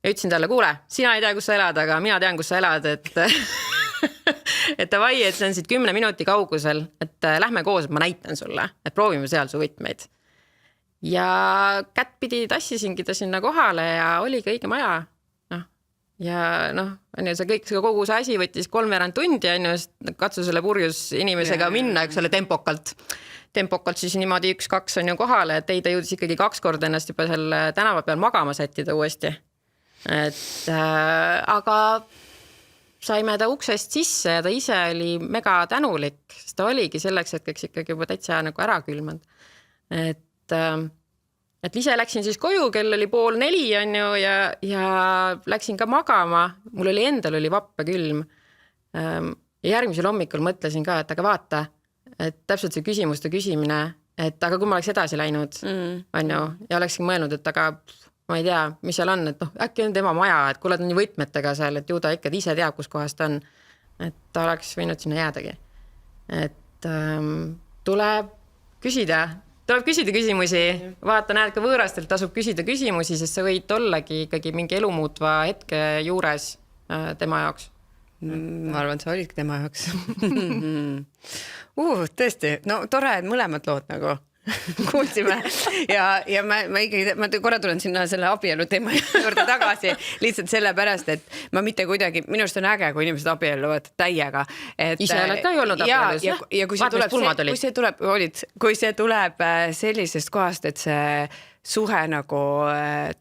S3: ütlesin talle, kuule, sina ei tea, kus sa elad, aga mina tean, kus sa elad, et davai, et see on siit 10 minuti kaugusel, et lähme koos, et ma näitan sulle, et proovime seal su võtmeid. Ja kättpidi tassisingi ta sinna kohale ja oligi õige maja. Ja see kogu see asi võttis 3 tundi, katsu selle purjus inimesega minna, eks ole, tempokalt siis niimoodi 1-2 on ju kohale, et ei ta jõudis ikkagi 2 korda ennast juba selle tänava peal magama sättida uuesti. Aga saime ta uksest sisse ja ta ise oli mega tänulik, sest ta oligi selleks hetkeks ikkagi juba täitsa nagu ära külmanud. Et ise läksin siis koju, kell oli 3:30 on ju ja läksin ka magama. Mul oli endal oli vappe külm. Ja järgmisel hommikul mõtlesin ka, et aga vaata, et täpselt see küsimuste küsimine, et aga kui ma oleks edasi läinud, on ju, ja olekski mõelnud, et aga ma ei tea, mis seal on, et äkki on tema maja, et kuule ta on nii võtmetega seal, et ju ta ikka ise teab, kus kohas ta on, et ta oleks võinud sinna jäädagi. Et tuleb küsida küsimusi, vaata, näed ka võõrastelt tasub küsida küsimusi, sest sa võid ollagi ikkagi mingi elumuutva hetke juures tema jaoks.
S1: Ma arvan, et sa olidki tema jaoks. Tõesti, no tore, et mõlemad lood nagu kuulsime ja ma korra tulen sinna selle abielu teema juurde tagasi lihtsalt sellepärast, et ma mitte kuidagi, minu arust on äge, kui inimesed abielluvad täiega.
S3: Ise oled ka ju olnud abielus.
S1: Ja kui see tuleb sellisest kohast, et see suhe nagu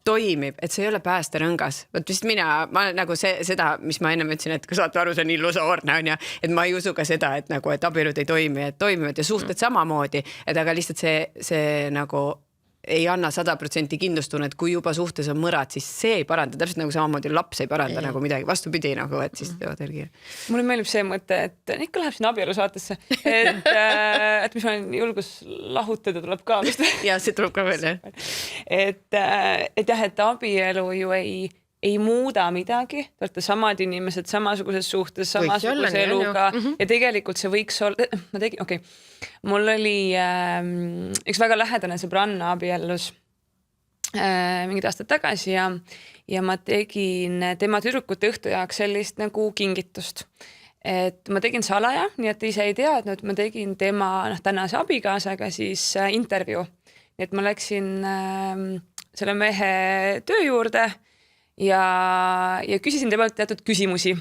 S1: toimib, et see ei ole päästerõngas. Võt vist ma nagu seda, mis ma ennem ütlesin, et kui saate aru, see on illusoorne on ja, et ma ei usu ka seda, et nagu, et abielud ei toimi, et toimivad ja suhted samamoodi, et aga lihtsalt see nagu ei anna 100% kindlustunnet, kui juba suhtes on mõrad, siis see ei paranda, täpselt nagu samamoodi laps ei paranda nagu midagi, vastupidi nagu, et siis teevad ergi.
S2: Mulle meeldib see mõte, et ikka läheb sinna abielu saatesse, et mis ma julgus lahutada tuleb ka vist.
S1: Ja see tuleb ka veel, jah.
S2: Et jah, et abielu ju ei muuda midagi, te olete samad inimesed, samasuguses suhtes, samasuguse eluga ja tegelikult see võiks olla, mul oli üks väga lähedane sõbranna abiellus mingid aastad tagasi ja ma tegin tema tüdrukute õhtu jaoks sellist nagu kingitust. et ma tegin salaja, nii et ise ei teadnud, ma tegin tema tänase abikaasaga siis intervjuu. Nii et ma läksin selle mehe töö juurde ja küsisin temalt teatud küsimusi.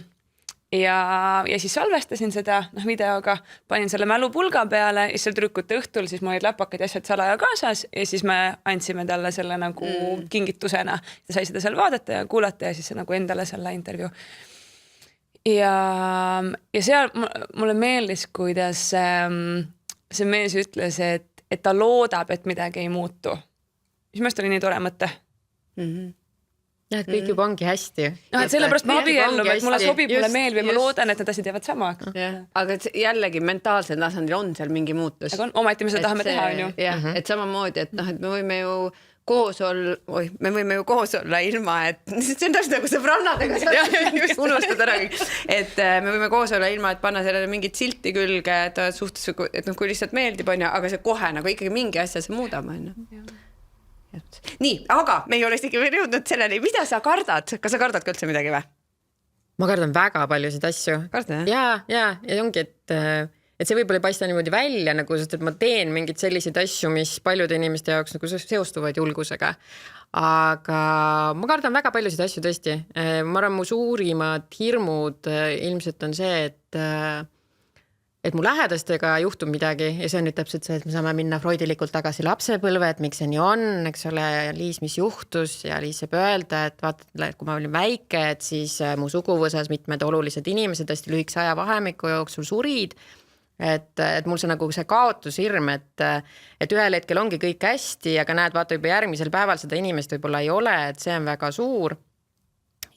S2: Ja siis salvestasin seda videoga, panin selle mälupulga peale ja seal trükkute õhtul, siis mul olid läpakad ja asjad salaja kaasas ja siis me andsime talle selle nagu kingitusena. Ta sai seda seal vaadata ja kuulata ja siis nagu endale selle intervjuu. Ja seal mulle meeldis, kuidas see mees ütles, et ta loodab, et midagi ei muutu. Mis mõist oli nii tore mõte?
S3: Ja, et kõik juba ongi hästi.
S2: Et sellepärast ma abiellum, et mulle sobib, mulle meeldib ja ma loodan, et need asjad jäävad samaks.
S1: Aga jällegi mentaalsel tasandil on seal mingi muutus.
S2: Aga ometi me seda tahame teha, on ju.
S1: Jah, et samamoodi, et me võime ju koos olla ilma, et see on täpselt nagu sõbrannadega unustad ära kõik. Et me võime koos olla ilma, et panna sellele mingit silti külge, et suhtes, et kui lihtsalt meeldib, on ju, aga see kohe nagu ikkagi mingi asja see muudame, on ju. Nii, aga me ei ole isegi veel jõudnud selleni, mida sa kardad? Kas sa kardad üldse midagi või?
S3: Ma kardan väga paljusid asju.
S1: Kardad,
S3: ja ongi, et see võib-olla ei paista niimoodi välja, nagu, sest et ma teen mingid selliseid asju, mis paljude inimeste jaoks nagu seostuvad julgusega. Aga ma kardan väga paljusid asju tõesti. Ma arvan, mu suurimad hirmud ilmselt on see, et mu lähedastega juhtub midagi ja see on nüüd täpselt see, et me saame minna freudilikult tagasi lapsepõlve, et miks see nii on, eks ole, Liis, mis juhtus ja Liis saab öelda, et vaata, kui ma olin väike, et siis mu suguvõsas mitmed olulised inimesed hästi lühikese ajavahemiku jooksul surid, et mul see nagu see kaotushirm, et ühel hetkel ongi kõik hästi, aga näed, vaata juba järgmisel päeval seda inimest võib-olla ei ole, et see on väga suur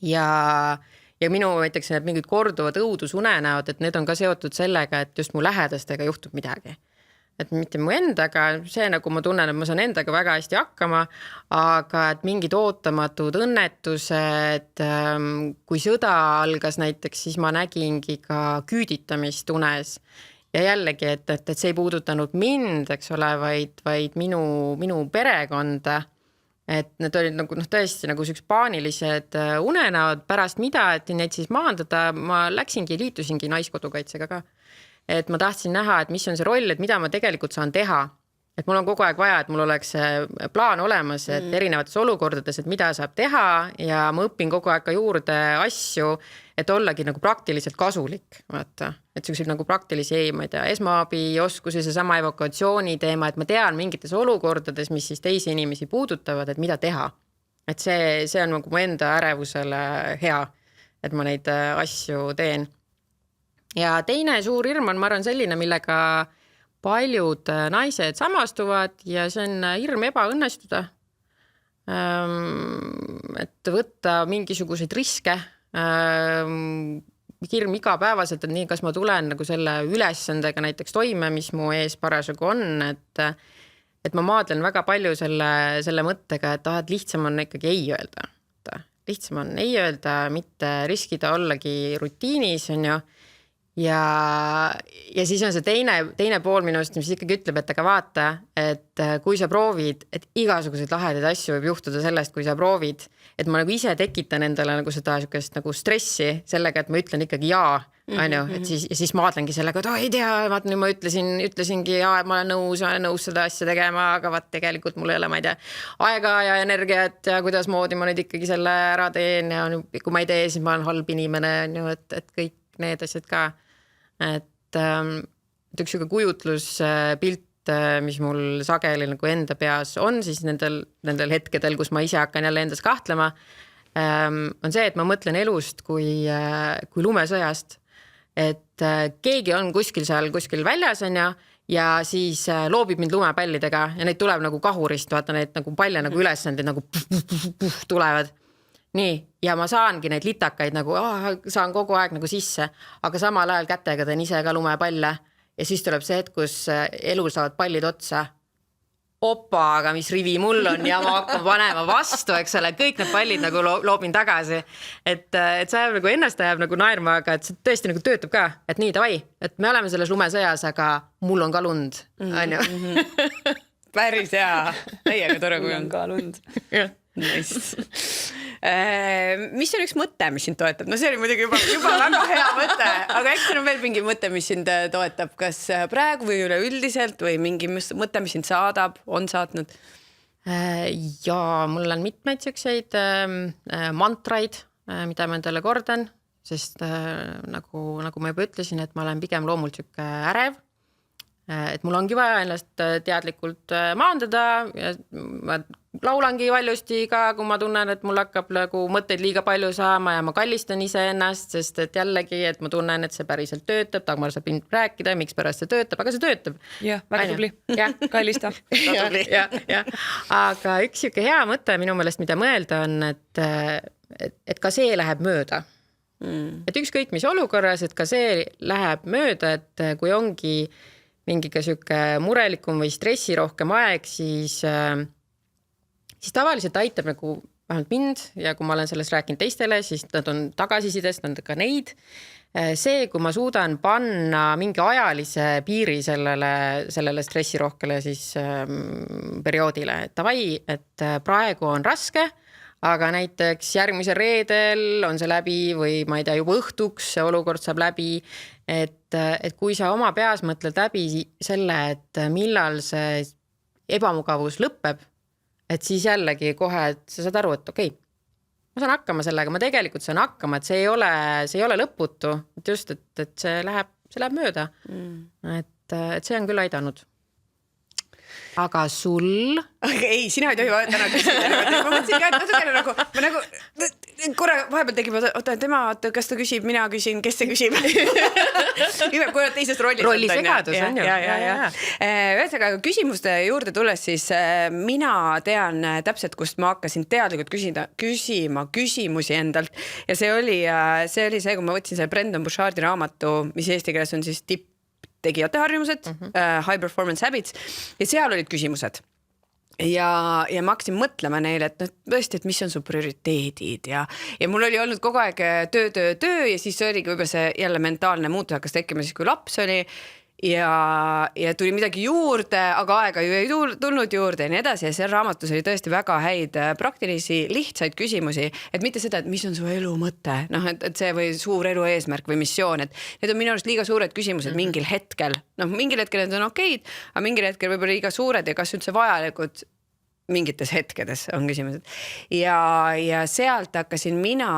S3: ja minu näiteks need mingid korduvad õudusunenäod, et need on ka seotud sellega, et just mu lähedastega juhtub midagi. Et mitte mu endaga, see nagu ma tunnen, et ma saan endaga väga hästi hakkama, aga et mingid ootamatud õnnetused, kui sõda algas näiteks, siis ma nägingi ka küüditamist unes. Ja jällegi, et see ei puudutanud mind, eks ole, vaid minu perekonda. Et need olid nagu tõesti nagu üks paanilised unenäod pärast mida, et neid siis maandada, ma liitusingi naiskodukaitsega ka. Et ma tahtsin näha, et mis on see roll, et mida ma tegelikult saan teha. Et mul on kogu aeg vaja, et mul oleks plaan olemas, et erinevates olukordades, et mida saab teha ja ma õpin kogu aeg ka juurde asju, et ollagi nagu praktiliselt kasulik, vaata. Et sellised nagu praktilisi esmaabi oskusi, see sama evakuatsiooni teema, et ma tean mingites olukordades, mis siis teisi inimesi puudutavad, et mida teha. Et see on nagu mu enda ärevusele hea, et ma neid asju teen. Ja teine suur hirm on, ma arvan, selline, millega paljud naised samastuvad ja see on hirm ebaõnnestuda. Et võtta mingisuguseid riske, hirm igapäevaselt, et nii, kas ma tulen nagu selle ülesandega näiteks toime, mis mu ees parasjagu on, et ma maadlen väga palju selle mõttega, et lihtsam on ikkagi ei öelda. Lihtsam on ei öelda, mitte riskida ollagi rutiinis, on ju. Ja siis on see teine pool minust, mis ikkagi ütleb, et aga vaata, et kui sa proovid, et igasuguseid lahedaid asju võib juhtuda sellest, kui sa proovid, et ma nagu ise tekitan endale nagu seda nagu stressi sellega, et ma ütlen ikkagi jaa, on ju, et siis maadlengi sellega, et ei tea, vaat nüüd ma ütlesingi jaa, et ma olen nõus seda asja tegema, aga vaat tegelikult mul ei ole, ma ei tea, aega ja energiat ja kuidas moodi ma nüüd ikkagi selle ära teen ja kui ma ei tee, siis ma olen halb inimene, on ju, et kõik need asjad ka. Et üks kujutluspilt, mis mul sageli nagu enda peas on siis nendel hetkedel, kus ma ise hakkan jälle endas kahtlema, on see, et ma mõtlen elust kui lumesõjast, et keegi on kuskil väljas on ja siis loobib mind lumepallidega ja neid tuleb nagu kahurist, vaata neid nagu palle nagu ülesandid nagu tulevad. Nii, ja ma saangi neid litakaid nagu, saan kogu aeg nagu sisse, aga samal ajal kätega teen ise ka lumepalle ja siis tuleb see hetk, kus elul saavad pallid otsa. Opa, aga mis rivi mul on ja ma hakkan panema vastu, eks ole, kõik need pallid nagu loobin tagasi. Et see ajab nagu ennast ajab nagu naerma, aga et see tõesti nagu töötab ka, et nii, davai, et me oleme selles lumesõjas, aga mul on ka lund, on ju.
S1: Päris hea, täiega tore, kui on
S2: ka lund.
S1: Nice. Mis on üks mõte, mis sind toetab? No see oli muidugi juba väga hea mõte, aga äkki on veel mingi mõte, mis sind toetab, kas praegu või üleüldiselt või mingi mõte, mis sind saadab, on saatnud?
S3: Ja mul on mitmeid selliseid mantraid, mida ma endale kordan, sest nagu ma juba ütlesin, et ma olen pigem loomult siuke ärev, et mul ongi vaja ennast teadlikult maandada ja ma laulangi valjusti ka, kui ma tunnen, et mul hakkab nagu mõtteid liiga palju saama ja ma kallistan ise ennast, sest et jällegi, et ma tunnen, et see päriselt töötab, Dagmar saab rääkida, miks pärast see töötab, aga see töötab.
S2: Jah, väga tubli. Kallista.
S3: Ja. Aga üks siuke hea mõte minu meelest, mida mõelda on, et ka see läheb mööda. Et ükskõik mis olukorras, et ka see läheb mööda, et kui ongi mingi ka siuke murelikum või stressirohkem aeg, siis tavaliselt aitab nagu vähemalt mind ja kui ma olen sellest rääkinud teistele, siis nad on tagasisidest, on ka neid. See, kui ma suudan panna mingi ajalise piiri sellele stressirohkele siis perioodile, et davai, et praegu on raske, aga näiteks järgmisel reedel on see läbi või ma ei tea, juba õhtuks see olukord saab läbi, et kui sa oma peas mõtled läbi selle, et millal see ebamugavus lõpeb, et siis jällegi kohe, et sa saad aru, et okei, ma saan hakkama sellega, ma tegelikult saan hakkama, et see ei ole lõputu, et just, et see läheb mööda. Et see on küll aidanud. Aga sul?
S1: Ei, sina ei tohi täna küsida. Ma mõtlesin ka, et natukene nagu korra vahepeal tegib, tema, kas ta küsib, mina küsin, kes see küsib. Kui oled teisest rollist.
S3: Rollisegadus on ju.
S1: Ühesõnaga, küsimuste juurde tulles, siis mina tean täpselt, kust ma hakkasin teadlikult küsima küsimusi endalt. Ja see oli see, kui ma võtsin selle Brendan Burchardi raamatu, mis eesti keeles on siis tegijate harjumused, High Performance Habits ja seal olid küsimused. Ja ma hakkasin mõtlema neile, et tõesti, et mis on su prioriteedid ja mul oli olnud kogu aeg töö ja siis oligi võib-olla see jälle mentaalne muutus hakkas tekkima siis, kui laps oli ja tuli midagi juurde, aga aega ju ei tulnud juurde ja nii edasi ja seal raamatus oli tõesti väga häid praktilisi, lihtsaid küsimusi, et mitte seda, et mis on su elu mõte, et see või suur elu eesmärk või missioon, et need on minu arust liiga suured küsimused mingil hetkel, mingil hetkel need on okeid, aga mingil hetkel võib-olla liiga suured ja kas üldse vajalikud mingites hetkedes on küsimused. Ja sealt hakkasin mina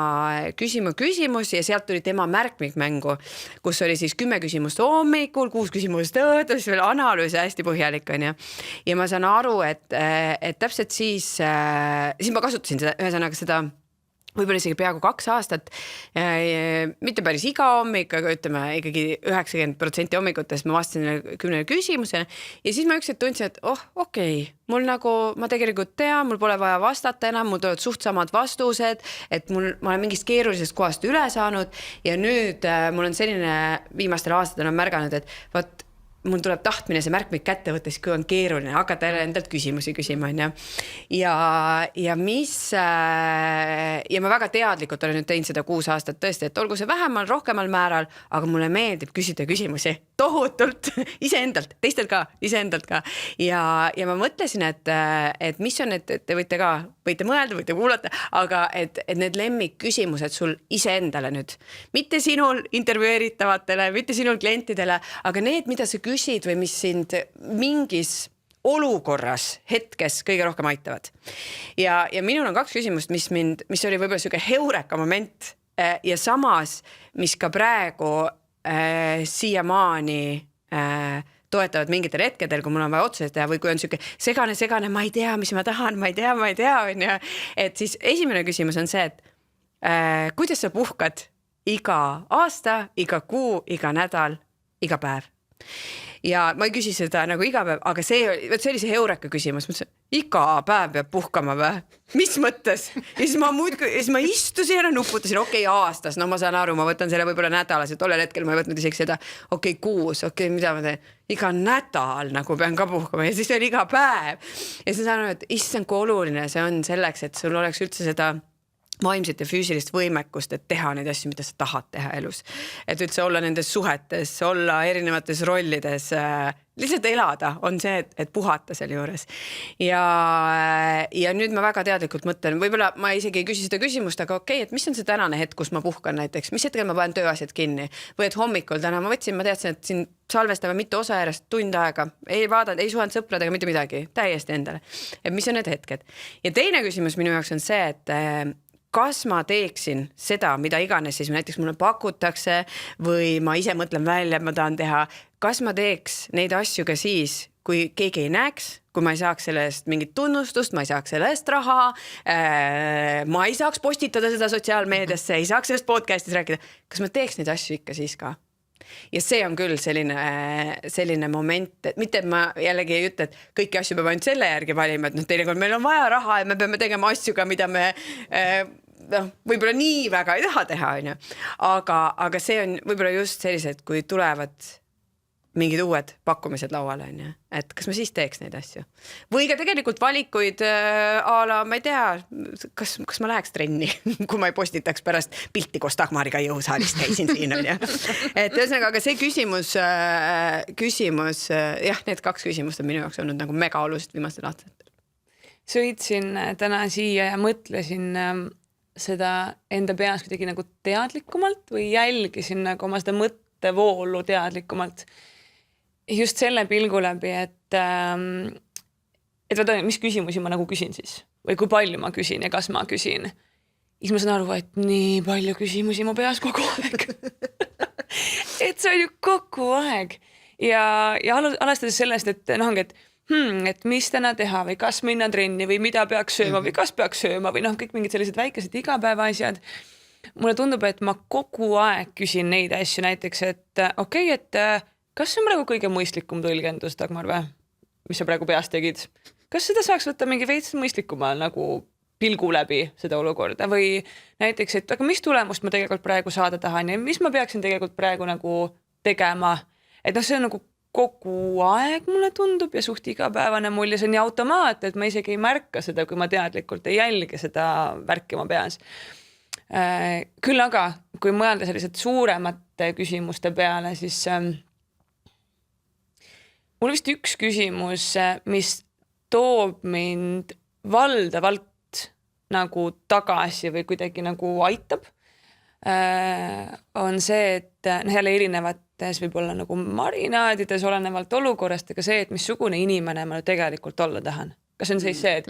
S1: küsima küsimusi ja sealt tuli tema märkmikmängu, kus oli siis 10 küsimust hommikul, 6 küsimust õhtul, siis veel analüüs hästi põhjalik on ja ma saan aru, et täpselt siis ma kasutasin seda, ühesõnaga seda võib-olla isegi peaaegu 2 aastat, mitte päris iga hommik, aga ütleme ikkagi 90% hommikutest ma vastasin 10 küsimusele ja siis ma ükskord tundsin, et okei, mul ma tegelikult tean, mul pole vaja vastata enam, mul tulevad suht samad vastused, et ma olen mingist keerulisest kohast üle saanud ja nüüd mul on selline viimastel aastatel on märganud, et vaat mul tuleb tahtmine see märkmik kätte võtta, siis kui on keeruline hakata endalt küsimusi küsima. Ja ma väga teadlikult olen nüüd teinud seda 6 aastat tõesti, et olgu see vähemal, rohkemal määral, aga mulle meeldib küsida küsimusi tohutult iseendalt, teistelt ka, iseendalt ka. Ja ma mõtlesin, et mis on, et te võite mõelda, võite kuulata, aga et need lemmikküsimused sul iseendale nüüd, mitte sinul intervjueeritavatele, mitte sinul klientidele, aga need, mida sa küsid või mis sind mingis olukorras hetkes kõige rohkem aitavad. Ja minul on 2 küsimust, mis oli võib-olla selline heureka moment ja samas, mis ka praegu siiamaani toetavad mingitel hetkedel, kui mul on vaja otseselt teha või kui on selline segane, ma ei tea, mis ma tahan, ma ei tea, on ju. Et siis esimene küsimus on see, et kuidas sa puhkad iga aasta, iga kuu, iga nädal, iga päev. Ja ma ei küsi seda nagu iga päev, aga see oli see heureka küsimus. Ma ütlesin, iga päev peab puhkama või? Mis mõttes? Ja siis ma istusin ja nuputasin, aastas, ma saan aru, ma võtan selle võib-olla nädalas ja tollel hetkel ma ei võtnud isegi seda, kuus, mida ma teen? Iga nädal nagu pean ka puhkama ja siis oli iga päev. Ja siis saan aru, et issand, kui oluline see on selleks, et sul oleks üldse seda vaimset ja füüsilist võimekust, et teha neid asju, mida sa tahad teha elus. Et üldse olla nendes suhetes, olla erinevates rollides, lihtsalt elada on see, et puhata selle juures. Ja nüüd ma väga teadlikult mõtlen, võib-olla ma isegi ei küsi seda küsimust, aga okei, et mis on see tänane hetk, kus ma puhkan näiteks, mis hetkel ma panen tööasjad kinni või et hommikul täna ma teadsin, et siin salvestame mitu osa järjest tund aega, ei vaadanud, ei suhelnud sõpradega, mitte midagi, täiesti endale. Et mis on need hetked? Ja teine küsimus minu jaoks on see, et kas ma teeksin seda, mida iganes siis näiteks mulle pakutakse või ma ise mõtlen välja, et ma tahan teha, kas ma teeks neid asju ka siis, kui keegi ei näeks, kui ma ei saaks selle eest mingit tunnustust, ma ei saaks selle eest raha, ma ei saaks postitada seda sotsiaalmeediasse, ei saaks sellest podcastis rääkida. Kas ma teeks neid asju ikka siis ka? Ja see on küll selline moment, et mitte et ma jällegi ei ütle, et kõiki asju peab ainult selle järgi valima, et teinekord meil on vaja raha ja me peame tegema asju ka, mida me võib-olla nii väga ei taha teha, on ju. Aga see on võib-olla just sellised, kui tulevad mingid uued pakkumised lauale, on ju. Et kas ma siis teeks neid asju? Või ka tegelikult valikuid a la, ma ei tea, kas ma läheks trenni, kui ma ei postitaks pärast pilti koos Dagmariga jõusaalist käisin siin, on ju. Et ühesõnaga, aga see küsimus, jah, need 2 küsimust on minu jaoks olnud nagu mega olulised viimastel aastatel.
S2: Sõitsin täna siia ja mõtlesin seda enda peas kuidagi nagu teadlikumalt või jälgisin nagu oma seda mõttevoolu teadlikumalt. Just selle pilgu läbi, et vaata, mis küsimusi ma nagu küsin siis või kui palju ma küsin ja kas ma küsin. Siis ma saan aru, et nii palju küsimusi mu peas kogu aeg. Et see on ju kogu aeg. Ja alastades sellest, et et mis täna teha või kas minna trenni või mida peaks sööma või kas peaks sööma või kõik mingid sellised väikesed igapäeva asjad. Mulle tundub, et ma kogu aeg küsin neid asju näiteks, et okei, et kas see on praegu kõige mõistlikum tõlgendus, Dagmar, või? Mis sa praegu peas tegid? Kas seda saaks võtta mingi veits mõistlikuma nagu pilgu läbi seda olukorda või näiteks, et aga mis tulemust ma tegelikult praegu saada tahan ja mis ma peaksin tegelikult praegu nagu tegema? Et see on nagu kogu aeg mulle tundub ja suht igapäevane mulje, see on nii automaat, et ma isegi ei märka seda, kui ma teadlikult ei jälgi seda värki oma peas. Küll aga, kui mõelda sellised suuremate küsimuste peale, siis mul vist üks küsimus, mis toob mind valdavalt nagu tagasi või kuidagi nagu aitab, on see, et jälle erinevates võib-olla nagu marinaadides olenevalt olukorrast, aga see, et missugune inimene ma tegelikult olla tahan. Kas on siis see, et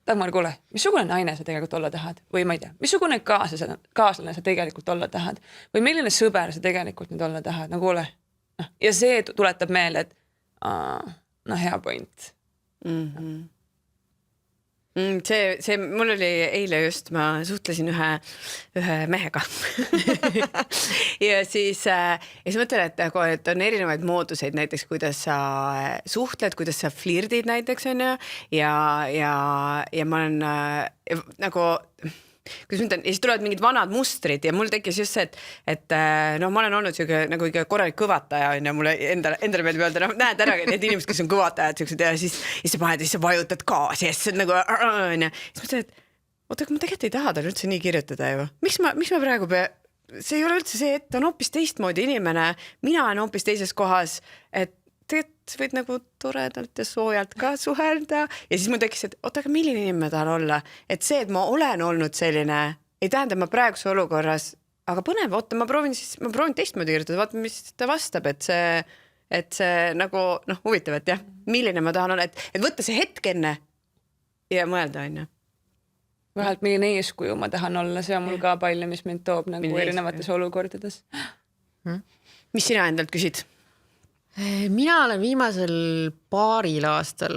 S2: Dagmar, kuule, missugune naine sa tegelikult olla tahad? Või ma ei tea, missugune kaaslane sa tegelikult olla tahad? Või milline sõber sa tegelikult nüüd olla tahad? No kuule. Ja see tuletab meelde, et hea point.
S1: See mul oli eile just, ma suhtlesin ühe mehega ja siis mõtlen, et on erinevaid mooduseid näiteks, kuidas sa suhtled, kuidas sa flirdid näiteks on ju ja ma olen nagu kuidas ma ütlen, ja siis tulevad mingid vanad mustrid ja mul tekkis just see, et ma olen olnud nagu korralik kõvataja ja mulle endale meeldib öelda, näed ära need inimesed, kes on kõvatajad ja siis sa paned ja siis sa vajutad gaasi ja siis nagu ja siis mõtlen, et oota, ma tegelikult ei taha talle üldse nii kirjutada ju. Miks ma praegu see ei ole üldse see, et on hoopis teistmoodi inimene, mina olen hoopis teises kohas, et tegelikult võid nagu toredalt ja soojalt ka suhelda ja siis mul tekkis, et oota, aga milline inimene tahan olla, et see, et ma olen olnud selline, ei tähenda ma praeguse olukorras, aga põnev, oota, ma proovin teistmoodi kirjutada, vaata, mis ta vastab, et see nagu huvitav, et jah, milline ma tahan olla, et võtta see hetk enne ja mõelda, on ju.
S2: Vähelt milline eeskuju ma tahan olla, see on mul ka palju, mis mind toob nagu erinevates olukordades.
S1: Mis sina endalt küsid?
S3: Mina olen viimasel paaril aastal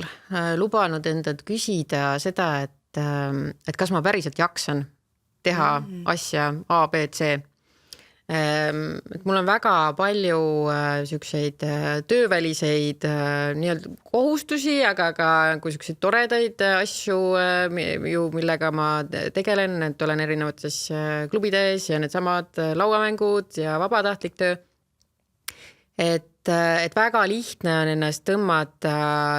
S3: lubanud endalt küsida seda, et kas ma päriselt jaksan teha asja A, B, C. Et mul on väga palju siukseid tööväliseid nii-öelda kohustusi, aga ka siukseid toredaid asju, millega ma tegelen, et olen erinevates klubides ja needsamad lauamängud ja vabatahtlik töö. Et väga lihtne on ennast tõmmata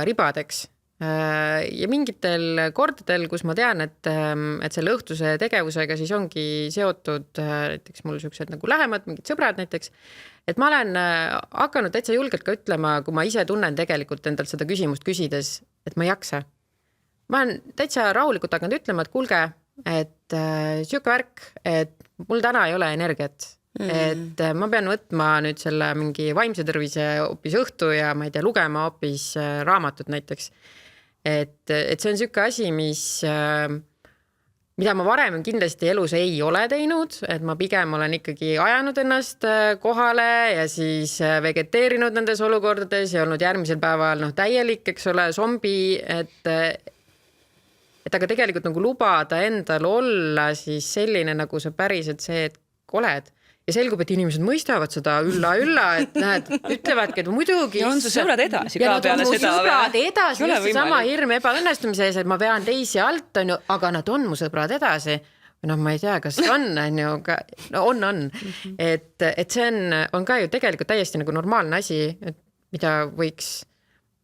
S3: ribadeks Ja mingitel kordadel, kus ma tean, et selle õhtuse tegevusega siis ongi seotud näiteks mul siuksed nagu lähemad, mingid sõbrad näiteks, et ma olen hakanud täitsa julgelt ka ütlema, kui ma ise tunnen tegelikult endalt seda küsimust küsides, et ma ei jaksa. Ma olen täitsa rahulikult hakanud ütlema, et kuulge, et siuke värk, et mul täna ei ole energiat, et ma pean võtma nüüd selle mingi vaimse tervise hoopis õhtu ja ma ei tea, lugema hoopis raamatut näiteks. Et see on siuke asi, mida ma varem kindlasti elus ei ole teinud, et ma pigem olen ikkagi ajanud ennast kohale ja siis vegeteerinud nendes olukordades ja olnud järgmisel päeval täielik, eks ole, zombi, et aga tegelikult nagu lubada endal olla siis selline, nagu sa päriselt see, et oled. Ja selgub, et inimesed mõistavad seda ülla, et näed, ütlevadki, et muidugi.
S2: Ja on su sõbrad edasi ka peale seda.
S3: Ja sõbrad edasi, just sama hirm ebaõnnestumise ees, et ma vean teisi alt, aga nad on mu sõbrad edasi. Ma ei tea, kas on, on. Et see on ka ju tegelikult täiesti nagu normaalne asi, et mida võiks,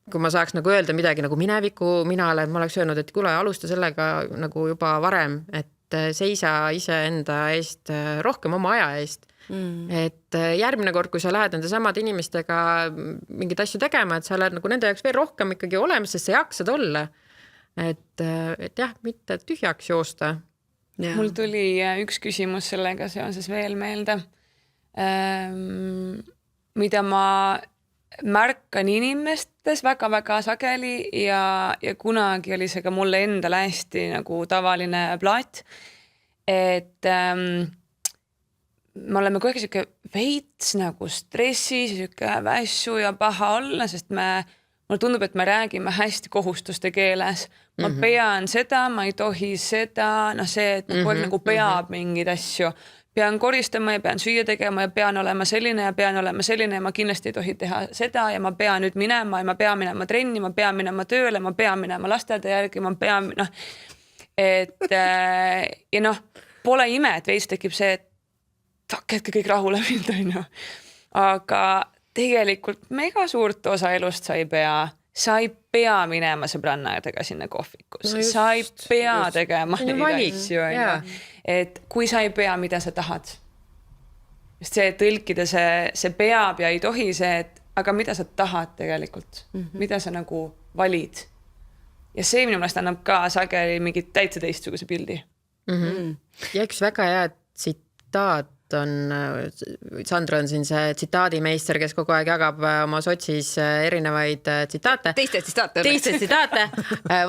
S3: kui ma saaks nagu öelda midagi nagu mineviku, ma oleks öelnud, et kuule, alusta sellega nagu juba varem, et seisa ise enda eest rohkem oma aja eest. Et järgmine kord, kui sa lähed nende samade inimestega mingid asju tegema, et sa oled nagu nende jaoks veel rohkem ikkagi olemas, sest sa jaksad olla. Et jah, mitte tühjaks joosta.
S2: Ja. Mul tuli üks küsimus sellega seoses veel meelde, mida ma märkan inimestes väga-väga sageli ja kunagi oli see ka mulle endale hästi nagu tavaline plaat, et me oleme kogu aeg veits nagu stressis, vässu ja paha olla, sest mulle tundub, et me räägime hästi kohustuste keeles. Ma pean seda, ma ei tohi seda, see, et kogu aeg nagu peab mingeid asju. Pean koristama ja pean süüa tegema ja pean olema selline ja ma kindlasti ei tohi teha seda ja ma pean nüüd minema ja ma pean minema trenni, ma pean minema tööle, ma pean minema lasteaeda järgi, ma pean, ja pole ime, et veits tekib see, et fuck, et kõik rahule mind on ju. Aga tegelikult mega suurt osa elust sa ei pea minema sõbrannadega sinna kohvikusse, sa ei pea tegema neid asju, et kui sa ei pea, mida sa tahad. Just see tõlkida see peab ja ei tohi see, et aga mida sa tahad tegelikult, mida sa nagu valid. Ja see minu meelest annab ka sageli mingit täitsa teistsuguse pildi.
S3: Ja üks väga hea tsitaat on, Sandra on siin see tsitaadimeister, kes kogu aeg jagab oma sotsis erinevaid tsitaate.
S1: Teiste tsitaate.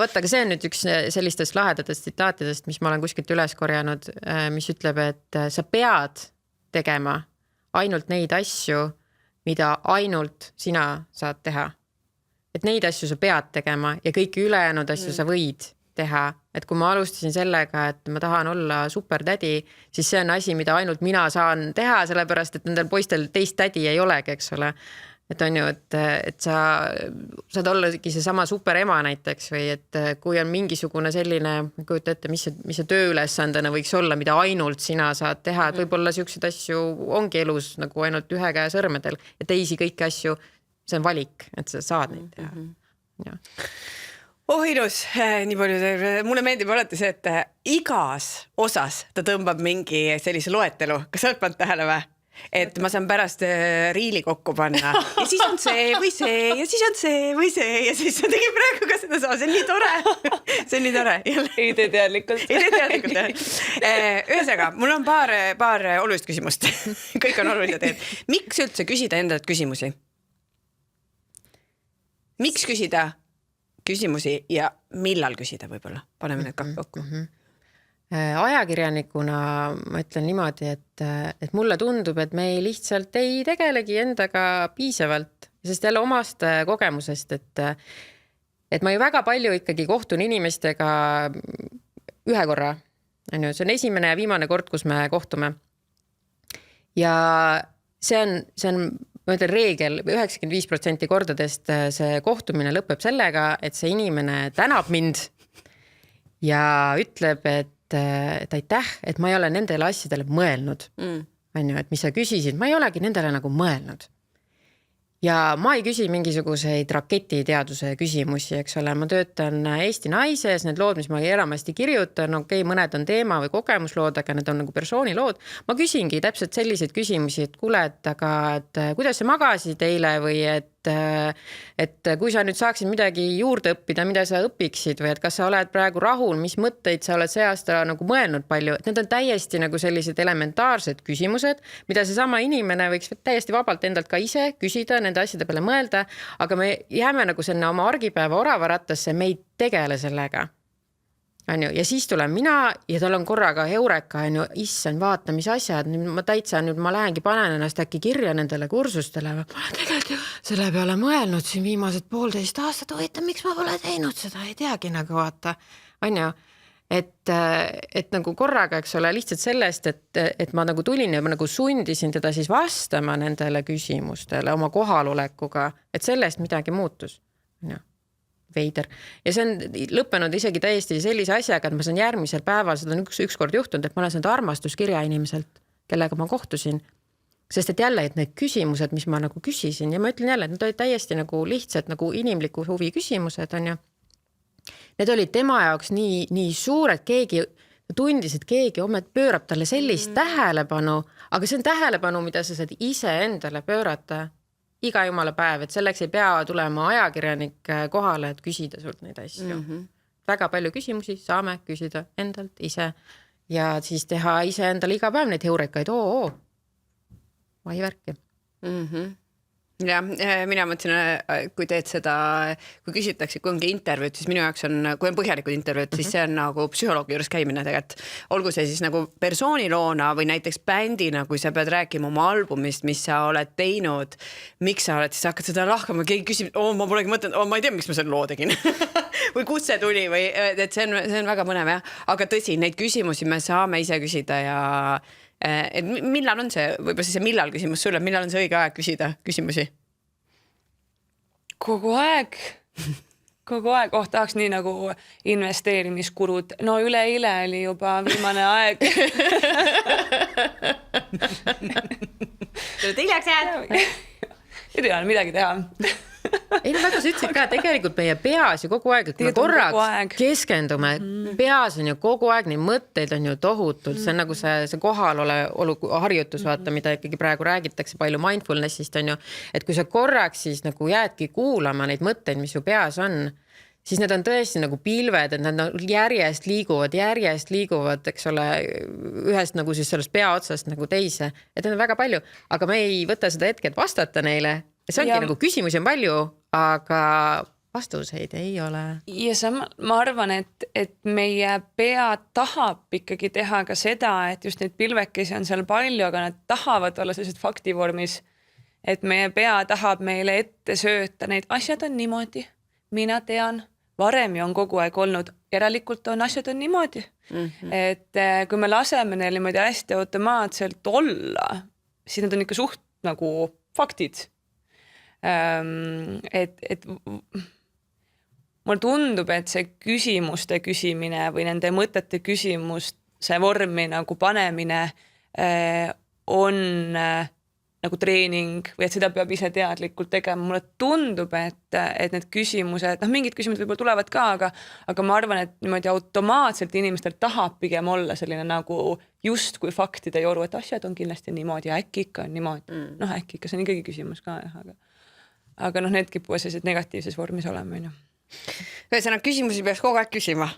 S3: Võtta, aga see on nüüd üks sellistest lahedatest tsitaatidest, mis ma olen kuskilt üles korjanud, mis ütleb, et sa pead tegema ainult neid asju, mida ainult sina saad teha. Et neid asju sa pead tegema ja kõiki ülejäänud asju sa võid teha. Et kui ma alustasin sellega, et ma tahan olla supertädi, siis see on asi, mida ainult mina saan teha, sellepärast, et nendel poistel teist tädi ei olegi, eks ole. Et on ju, et sa saad ollagi see sama superema näiteks või et kui on mingisugune selline, kujuta ette, mis see tööülesandena võiks olla, mida ainult sina saad teha, et võib-olla siukseid asju ongi elus nagu ainult ühe käe sõrmedel ja teisi kõiki asju, see on valik, et sa saad neid teha. Ja.
S1: Ilus, nii palju, mulle meeldib alati see, et igas osas ta tõmbab mingi sellise loetelu, kas sa oled pannud tähele või? Et ma saan pärast riili kokku panna ja siis on see või see ja siis on see või see ja siis sa tegid praegu ka seda sama, see on nii tore.
S2: Ei tee teadlikult.
S1: Ühesõnaga, mul on paar olulist küsimust. Kõik on olulised. Miks üldse küsida endalt küsimusi? Miks küsida küsimusi ja millal küsida võib-olla? Paneme need kaks kokku.
S3: Ajakirjanikuna ma ütlen niimoodi, et mulle tundub, et me lihtsalt ei tegelegi endaga piisavalt, sest jälle omast kogemusest, et ma ju väga palju ikkagi kohtun inimestega ühe korra. See on esimene ja viimane kord, kus me kohtume. Ja see on ma ütlen reegel, 95% kordadest see kohtumine lõpeb sellega, et see inimene tänab mind ja ütleb, et aitäh, et ma ei ole nendele asjadele mõelnud. Et mis sa küsisid, ma ei olegi nendele nagu mõelnud. ja ma ei küsi mingisuguseid raketiteaduse küsimusi, eks ole, ma töötan Eesti Naises, need lood, mis ma enamasti kirjutan, mõned on teema või kogemuslood, aga need on nagu persoonilood. Ma küsingi täpselt selliseid küsimusi, et kuule, et kuidas sa magasid eile või et kui sa nüüd saaksid midagi juurde õppida, mida sa õpiksid või et kas sa oled praegu rahul, mis mõtteid sa oled see aasta nagu mõelnud palju, et need on täiesti nagu sellised elementaarsed küsimused, mida see sama inimene võiks täiesti vabalt endalt ka ise küsida, nende asjade peale mõelda, aga me jääme nagu sinna oma argipäeva oravarattasse, me ei tegele sellega. Ja siis tulen mina ja tal on korraga heureka, issand, vaata, mis asjad, nüüd ma lähengi panen ennast äkki kirja nendele kursustele. Ma tegelikult selle peale mõelnud siin viimased 1,5 aastat, miks ma pole teinud seda, ei teagi nagu vaata. Et nagu korraga, eks ole, lihtsalt sellest, et ma nagu tulin ja ma nagu sundisin teda siis vastama nendele küsimustele oma kohalolekuga, et sellest midagi muutus. Veider. Ja see on lõppenud isegi täiesti sellise asjaga, et ma saan järgmisel päeval, seda on ükskord juhtunud, et ma olen saanud armastuskirja inimeselt, kellega ma kohtusin. Sest et jälle, et need küsimused, mis ma nagu küsisin ja ma ütlen jälle, et need olid täiesti nagu lihtsad nagu inimliku huvi küsimused, on ju. Need olid tema jaoks nii suured, keegi tundis, et keegi pöörab talle sellist tähelepanu, aga see on tähelepanu, mida sa saad ise endale pöörata iga jumala päev, et selleks ei pea tulema ajakirjanik kohale, et küsida sult neid asju. Väga palju küsimusi saame küsida endalt ise ja siis teha ise endale iga päev neid heurekaid. Vai värki.
S1: Ja mina mõtlesin, kui teed seda, kui küsitakse, kui ongi intervjuud, siis minu jaoks on, kui on põhjalikud intervjuud, siis see on nagu psühholoogi juures käimine tegelikult. Olgu see siis nagu persooniloona või näiteks bändina, kui sa pead rääkima oma albumist, mis sa oled teinud, miks sa oled, siis hakkad seda lahkama, keegi küsib, ma polegi mõtlenud, ma ei tea, miks ma selle loo tegin või kust see tuli või et see on väga põnev, jah. Aga tõsi, neid küsimusi me saame ise küsida ja et millal on see, võib-olla see millal küsimus sulle, millal on see õige aeg küsida küsimusi?
S2: Kogu aeg, tahaks nii nagu investeerimiskurud. No üleeile oli juba viimane aeg.
S1: Hiljaks jääd?
S2: Ei tea, midagi teha.
S3: Ei, väga sa ütlesid ka, tegelikult meie peas ju kogu aeg, et kui me korraks keskendume, peas on ju kogu aeg, nii mõtteid on ju tohutult, see on nagu see kohalolu harjutus, vaata, mida ikkagi praegu räägitakse palju mindfulnessist on ju, et kui sa korraks siis nagu jäädki kuulama neid mõtteid, mis ju peas on, siis need on tõesti nagu pilved, et nad järjest liiguvad, eks ole, ühest nagu siis sellest pea otsast nagu teise, et need on väga palju, aga me ei võta seda hetket vastata neile. See ongi nagu küsimusi on palju, aga vastuseid ei ole.
S2: Ja ma arvan, et meie pea tahab ikkagi teha ka seda, et just neid pilvekesi on seal palju, aga nad tahavad olla sellised faktivormis, et meie pea tahab meile ette sööta, neid asjad on niimoodi, mina tean, varem ju on kogu aeg olnud, järelikult on asjad on niimoodi. Et kui me laseme neil niimoodi hästi automaatselt olla, siis nad on ikka suht nagu faktid. Et mulle tundub, et see küsimuste küsimine või nende mõtete küsimuste vormi nagu panemine on nagu treening või et seda peab ise teadlikult tegema. Mulle tundub, et need küsimused, mingid küsimused võib-olla tulevad ka, aga ma arvan, et niimoodi automaatselt inimestel tahab pigem olla selline nagu just kui faktide joru, et asjad on kindlasti niimoodi ja äkki ikka on niimoodi. Äkki ikka, see on ikkagi küsimus ka, aga need kipuvad sellised negatiivses vormis olema.
S1: Ühesõnaga, küsimusi peaks kogu aeg küsima.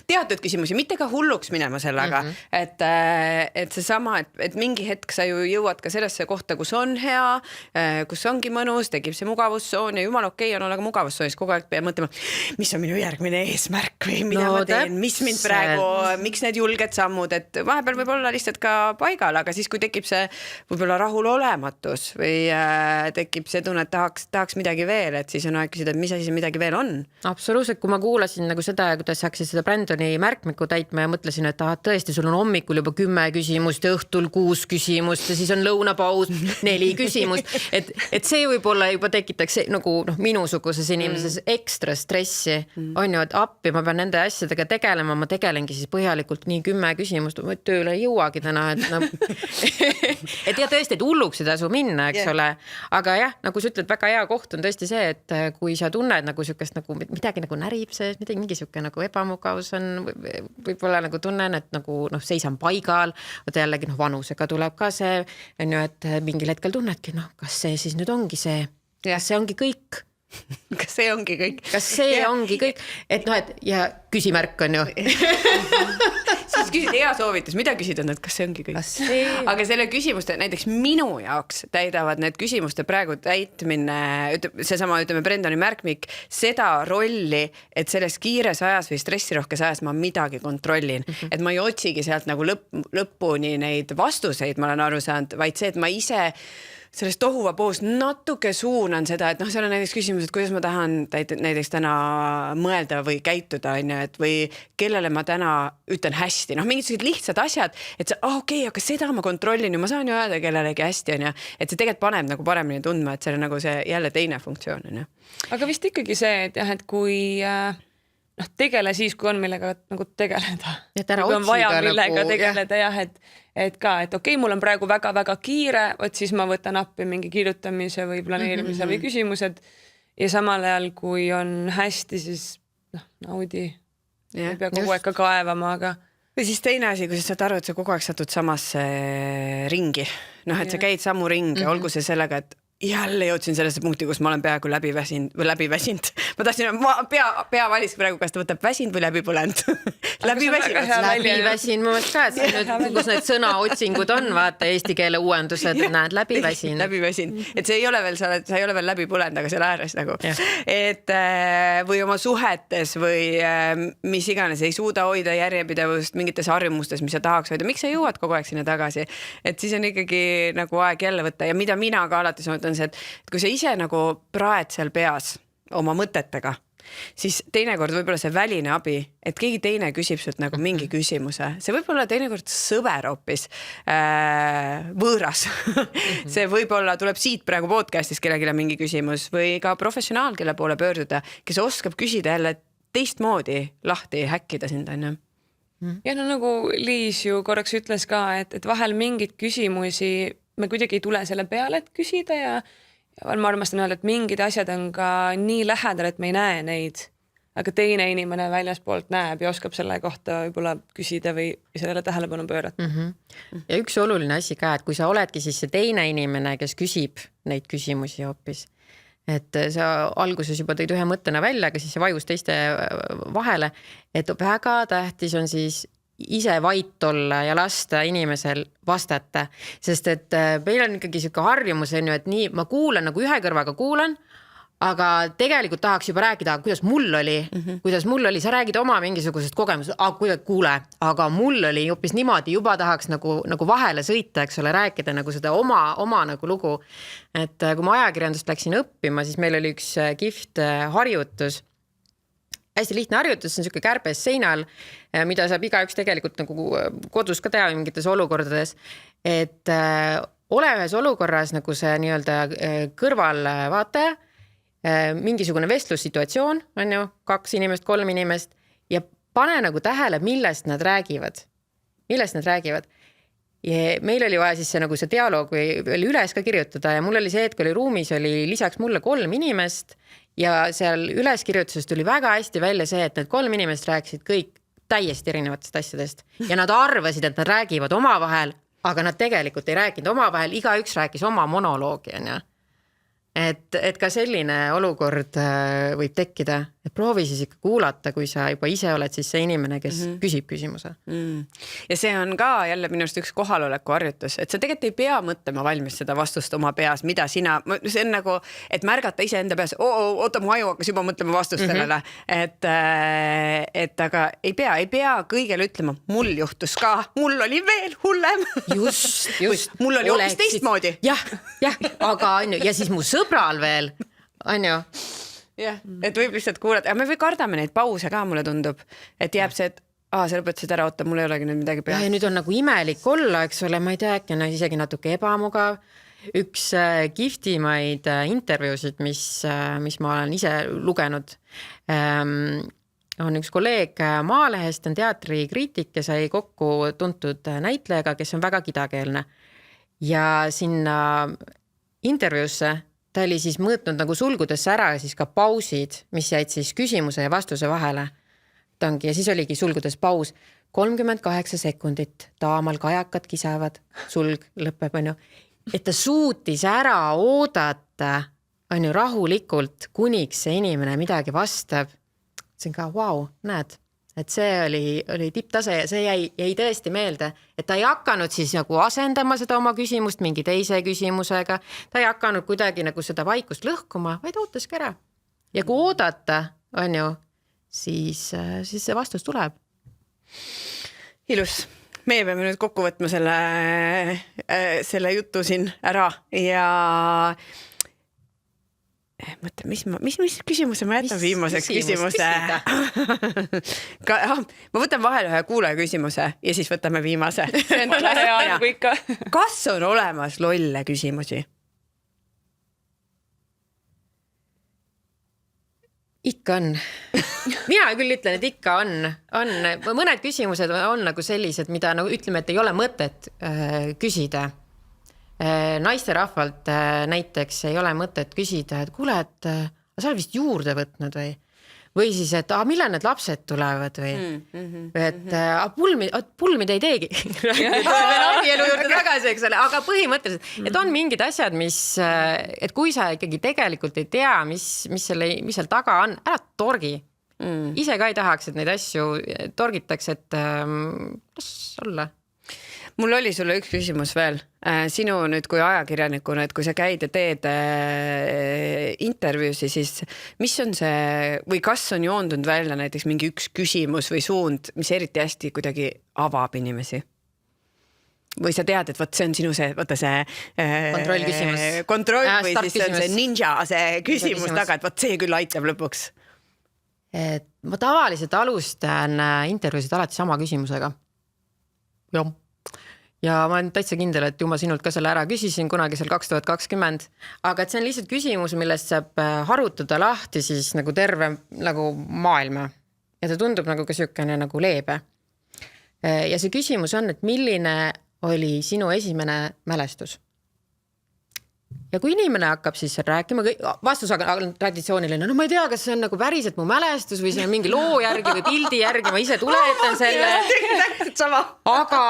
S1: Teatud küsimusi, mitte ka hulluks minema sellega, et see sama, et mingi hetk sa ju jõuad ka sellesse kohta, kus on hea, kus ongi mõnus, tekib see mugavustsoon ja jumal okei on olla ka mugavustsoonis, kogu aeg peab mõtlema, mis on minu järgmine eesmärk või mida ma teen, mis mind praegu, miks need julged sammud, et vahepeal võib olla lihtsalt ka paigal, aga siis kui tekib see võib-olla rahulolematus või tekib see tunne, et tahaks midagi veel, et siis on aeg küsida, et mis asi midagi veel on.
S3: Absoluutselt, kui ma kuulasin nagu seda, kuidas hakkasid seda Brandoni märkmikku täitma ja mõtlesin, et tõesti, sul on hommikul juba 10 küsimust ja õhtul 6 küsimust ja siis on lõunapaus 4 küsimust. Et see võib-olla juba tekitaks nagu minusuguses inimeses ekstra stressi. On ju, et appi ma pean nende asjadega tegelema, ma tegelengi siis põhjalikult nii 10 küsimust, ma tööle ei jõuagi täna. Et ja tõesti, et hulluks ei tasu minna, eks ole. Aga jah, nagu sa ütled, väga hea koht on tõesti see, et kui sa tunned nagu sükest nagu midagi nagu närib sees, mingi siuke nagu ebamugavus on, võib-olla nagu tunnen, et nagu seisan paigal, võtta jällegi vanusega tuleb ka see, on ju, et mingil hetkel tunnedki, kas see siis nüüd ongi see, kas see ongi kõik?
S1: Kas see ongi kõik?
S3: Kas see ongi kõik? Et et ja küsimärk on ju.
S1: Siis küsid hea soovitus, mida küsida, kas see ongi kõik? Aga selle küsimuste, näiteks minu jaoks täidavad need küsimuste praegu täitmine, seesama, ütleme, Brendani märkmik, seda rolli, et selles kiires ajas või stressirohkes ajas ma midagi kontrollin. Et ma ei otsigi sealt nagu lõpuni neid vastuseid, ma olen aru saanud, vaid see, et ma ise sellest tohuva poos natuke suunan seda, et seal on näiteks küsimus, et kuidas ma tahan näiteks täna mõelda või käituda, et või kellele ma täna ütlen hästi, mingisugused lihtsad asjad, et see, okei, aga seda ma kontrollin ja ma saan ju öelda kellelegi hästi, et see tegelikult paneb nagu paremini tundma, et see on nagu see jälle teine funktsioon.
S2: Aga vist ikkagi see, et jah, et kui tegele siis, kui on millega nagu tegeleda. Kui on vaja millega tegeleda, jah, et ka, et okei, mul on praegu väga-väga kiire, siis ma võtan appi mingi kirjutamise või planeerimise või küsimused ja samal ajal, kui on hästi, siis naudi. Ei pea kogu aeg ka kaevama, aga...
S1: Või siis teine asi, kui sa saad aru, et sa kogu aeg satud samasse ringi. Et sa käid sammu ringi, olgu see sellega, et jälle jõudsin sellesse punkti, kus ma olen peaaegu läbi väsinud. Ma tahtsin, pea valis praegu, kas ta võtab väsinud või läbi põlend. Läbi
S3: väsinud, ma mõtlen ka, et see nüüd, kus need sõnaotsingud on, vaata eesti keele uuendused, näed, läbi väsinud.
S1: Läbi väsinud. Et see ei ole veel, sa ei ole veel läbi põlend, aga seal ääres nagu. Et või oma suhetes või mis iganes, ei suuda hoida järjepidevust mingites harjumustes, mis sa tahaks hoida. Miks sa jõuad kogu aeg sinna tagasi? Et siis on ikkagi nagu aeg jälle võtta ja mida mina ka alati on see, et kui sa ise nagu praed seal peas oma mõtetega, siis teinekord võib-olla see väline abi, et keegi teine küsib sult nagu mingi küsimuse, see võib olla teinekord sõber hoopis võõras. See võib-olla tuleb siit praegu podcastis kellelegi mingi küsimus või ka professionaal, kelle poole pöörduda, kes oskab küsida jälle teistmoodi lahti häkkida sind, on ju.
S2: Ja nagu Liis ju korraks ütles ka, et vahel mingid küsimusi me kuidagi ei tule selle peale, et küsida ja ma armastan öelda, et mingid asjad on ka nii lähedal, et me ei näe neid, aga teine inimene väljaspoolt näeb ja oskab selle kohta võib-olla küsida või sellele tähelepanu pöörata.
S3: Ja üks oluline asi ka, et kui sa oledki siis see teine inimene, kes küsib neid küsimusi hoopis, et sa alguses juba tõid ühe mõttena välja, aga siis see vajus teiste vahele, et väga tähtis on siis ise vait olla ja lasta inimesel vastata, sest et meil on ikkagi selline harjumus, et nii, ma kuulan nagu ühe kõrvaga kuulan, aga tegelikult tahaks juba rääkida, kuidas mul oli, sa räägid oma mingisugusest kogemusest, kuule, aga mul oli hoopis niimoodi, juba tahaks nagu vahele sõita, eks ole, rääkida nagu seda oma nagu lugu. Et kui ma ajakirjandust läksin õppima, siis meil oli üks kihvt harjutus, hästi lihtne harjutus, see on selline kärbes seinal, mida saab igaüks tegelikult nagu kodus ka teha mingites olukordades, et ole ühes olukorras nagu see nii-öelda kõrvalvaataja, mingisugune vestlussituatsioon, on ju, 2 inimest, 3 inimest ja pane nagu tähele, millest nad räägivad. Ja meil oli vaja siis nagu see dialoog oli üles ka kirjutada ja mul oli see, et kui oli ruumis, oli lisaks mulle 3 inimest ja seal üleskirjutusest tuli väga hästi välja see, et need 3 inimest rääkisid kõik täiesti erinevatest asjadest ja nad arvasid, et nad räägivad omavahel, aga nad tegelikult ei rääkinud omavahel, igaüks rääkis oma monoloogi, on ju. Et ka selline olukord võib tekkida, et proovi siis ikka kuulata, kui sa juba ise oled siis see inimene, kes küsib küsimuse.
S1: Ja see on ka jälle minu arust üks kohaloleku harjutus, et sa tegelikult ei pea mõtlema valmis seda vastust oma peas, mida sina, see on nagu, et märgata ise enda peas, oota, mu aju hakkas juba mõtlema vastust sellele, et aga ei pea kõigele ütlema, mul juhtus ka, mul oli veel hullem.
S3: Just.
S1: Mul oli hoopis teistmoodi.
S3: Jah, aga on ju, ja siis mu sõbral veel, on ju.
S1: jah, et võib lihtsalt kuulata, aga me või kardame neid pause ka, mulle tundub, et jääb see, et sa lõpetasid ära, oota, mul ei olegi nüüd midagi peas.
S3: Ja nüüd on nagu imelik olla, eks ole, ma ei tea, äkki on isegi natuke ebamugav. Üks kihvtimaid intervjuusid, mis ma olen ise lugenud, on üks kolleeg Maalehest, on teatrikriitik ja sai kokku tuntud näitlejaga, kes on väga kidakeelne. Ja sinna intervjuusse ta oli siis mõõtnud nagu sulgudesse ära siis ka pausid, mis jäid siis küsimuse ja vastuse vahele. Ja siis oligi sulgudes paus 38 sekundit, taamal kajakad kisavad, sulg lõpeb, on ju. Et ta suutis ära oodata, on ju, rahulikult, kuniks see inimene midagi vastab. See on ka, vau, näed, et see oli tipptase ja see jäi tõesti meelde, et ta ei hakanud siis nagu asendama seda oma küsimust mingi teise küsimusega, ta ei hakanud kuidagi nagu seda vaikust lõhkuma, vaid ootaski ära. Ja kui oodata, on ju, siis see vastus tuleb.
S1: Ilus. Meie peame nüüd kokku võtma selle jutu siin ära ja mõtle, mis küsimuse ma jätan viimaseks küsimuse? Ma võtan vahel ühe kuulaja küsimuse ja siis võtame viimase. Kas on olemas lolle küsimusi?
S3: Ikka on. Mina küll ütlen, et ikka on. Mõned küsimused on nagu sellised, mida nagu ütleme, et ei ole mõtet küsida. Naiste rahvalt näiteks ei ole mõtet küsida, et kuule, et sa oled vist juurde võtnud või siis, et millal need lapsed tulevad või et pulmid ei teegi. Abielu juurde tagasi, eks ole, aga põhimõtteliselt, et on mingid asjad, et kui sa ikkagi tegelikult ei tea, mis seal taga on, ära torgi. Ise ka ei tahaks, et neid asju torgitaks, et las olla.
S1: Mul oli sulle üks küsimus veel. Sinu nüüd kui ajakirjanikuna, et kui sa käid ja teed intervjuusi, siis mis on see, või kas on joondunud välja näiteks mingi üks küsimus või suund, mis eriti hästi kuidagi avab inimesi? Või sa tead, et see on sinu see kontroll või siis on see ninja see küsimus taga, et see küll aitab lõpuks.
S3: Ma tavaliselt alustan intervjuusid alati sama küsimusega. Jah. Ja ma olen täitsa kindel, et ju ma sinult ka selle ära küsisin kunagi seal 2020, aga et see on lihtsalt küsimus, millest saab harutada lahti siis nagu terve nagu maailma. Ja ta tundub nagu ka sükene nagu leebe. Ja see küsimus on, et milline oli sinu esimene mälestus? Ja kui inimene hakkab siis rääkima, vastus on traditsiooniline, no ma ei tea, kas see on nagu päriselt mu mälestus või see on mingi loo järgi või pildi järgi, ma ise tuletan selle. Aga,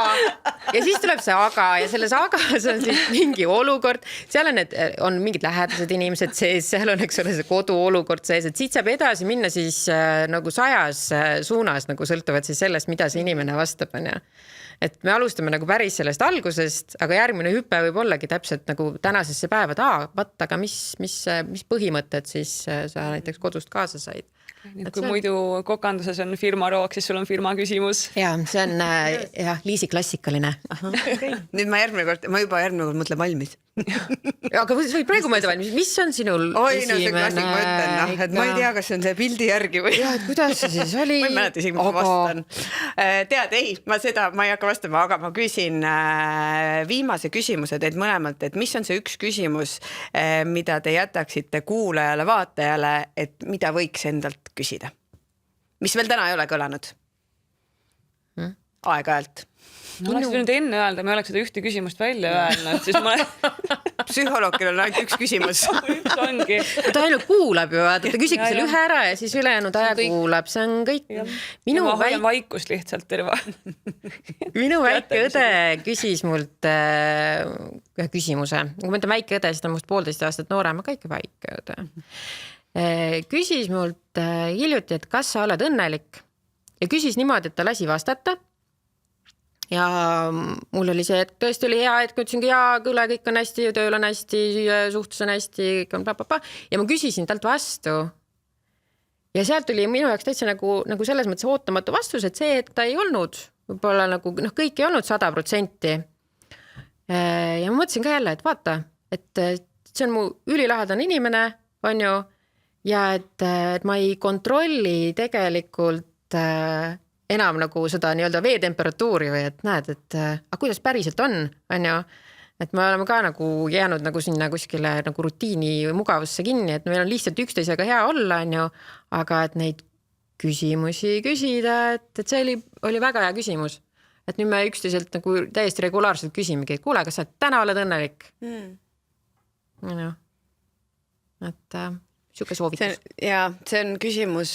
S3: ja siis tuleb see aga ja selles agas on siis mingi olukord, seal on mingid lähedased inimesed sees, seal on, eks ole, see kodu olukord sees, et siit saab edasi minna siis nagu 100 suunas, nagu sõltuvad siis sellest, mida see inimene vastab, on ja. Et me alustame nagu päris sellest algusest, aga järgmine hüpe võib ollagi täpselt nagu tänasesse päeva, aga mis põhimõtted siis sa näiteks kodust kaasa said?
S2: Kui muidu kokanduses on firma roog, siis sul on firma küsimus.
S3: Ja, see on Liisi klassikaline.
S1: Nüüd ma järgmine kord mõtlen valmis.
S3: Aga või praegu mõelda valmis, mis on sinul
S1: esimene? Et ma ei tea, kas see on see pildi järgi või?
S3: Ja, et kuidas see siis oli?
S1: Ma ei mäleta isegi, mis ma vastan. Tead, ma ei hakka vastama, aga ma küsin viimase küsimuse teid mõlemalt, et mis on see üks küsimus, mida te jätaksite kuulajale, vaatajale, et mida võiks endalt küsida? Mis veel täna ei ole kõlanud? Aeg-ajalt.
S2: No oleks nüüd enne öelda, me oleks seda ühte küsimust välja öelnud, siis ma...
S1: Psühholoogil on ainult üks küsimus.
S2: Üks ongi.
S3: Ta ainult kuulab ju, ta küsib selle ühe ära ja siis ülejäänud aja kuulab, see on kõik.
S2: Ma hoian vaikust lihtsalt terve.
S3: Minu väike õde küsis mult ühe küsimuse. Kui ma ütlen väike õde, siis ta on must 1,5 aastat noorem, aga ikka väike õde. Küsis mult hiljuti, et kas sa oled õnnelik ja küsis niimoodi, et ta lasi vastata. Ja mul oli see, et tõesti oli hea, et kui ütlesingi küle, kõik on hästi, tööl on hästi, suhtus on hästi, kõik on ja ma küsisin talt vastu. Ja sealt tuli minu jaoks täitsa nagu selles mõttes ootamatu vastus, et see, et ta ei olnud, võib-olla nagu, kõik ei olnud 100%. Ja ma mõtlesin ka jälle, et vaata, et see on mu ülilahedane inimene, on ju, ja et ma ei kontrolli tegelikult enam nagu seda nii-öelda veetemperatuuri või et näed, et kuidas päriselt on ju, et me oleme ka nagu jäänud nagu sinna kuskile nagu rutiini või mugavusse kinni, et meil on lihtsalt üksteisega hea olla, on ju, aga et neid küsimusi küsida, et see oli väga hea küsimus. Et nüüd me üksteiselt nagu täiesti regulaarselt küsimegi, et kuule, kas sa täna oled õnnelik? No. Et siuke soovitus.
S1: See on küsimus,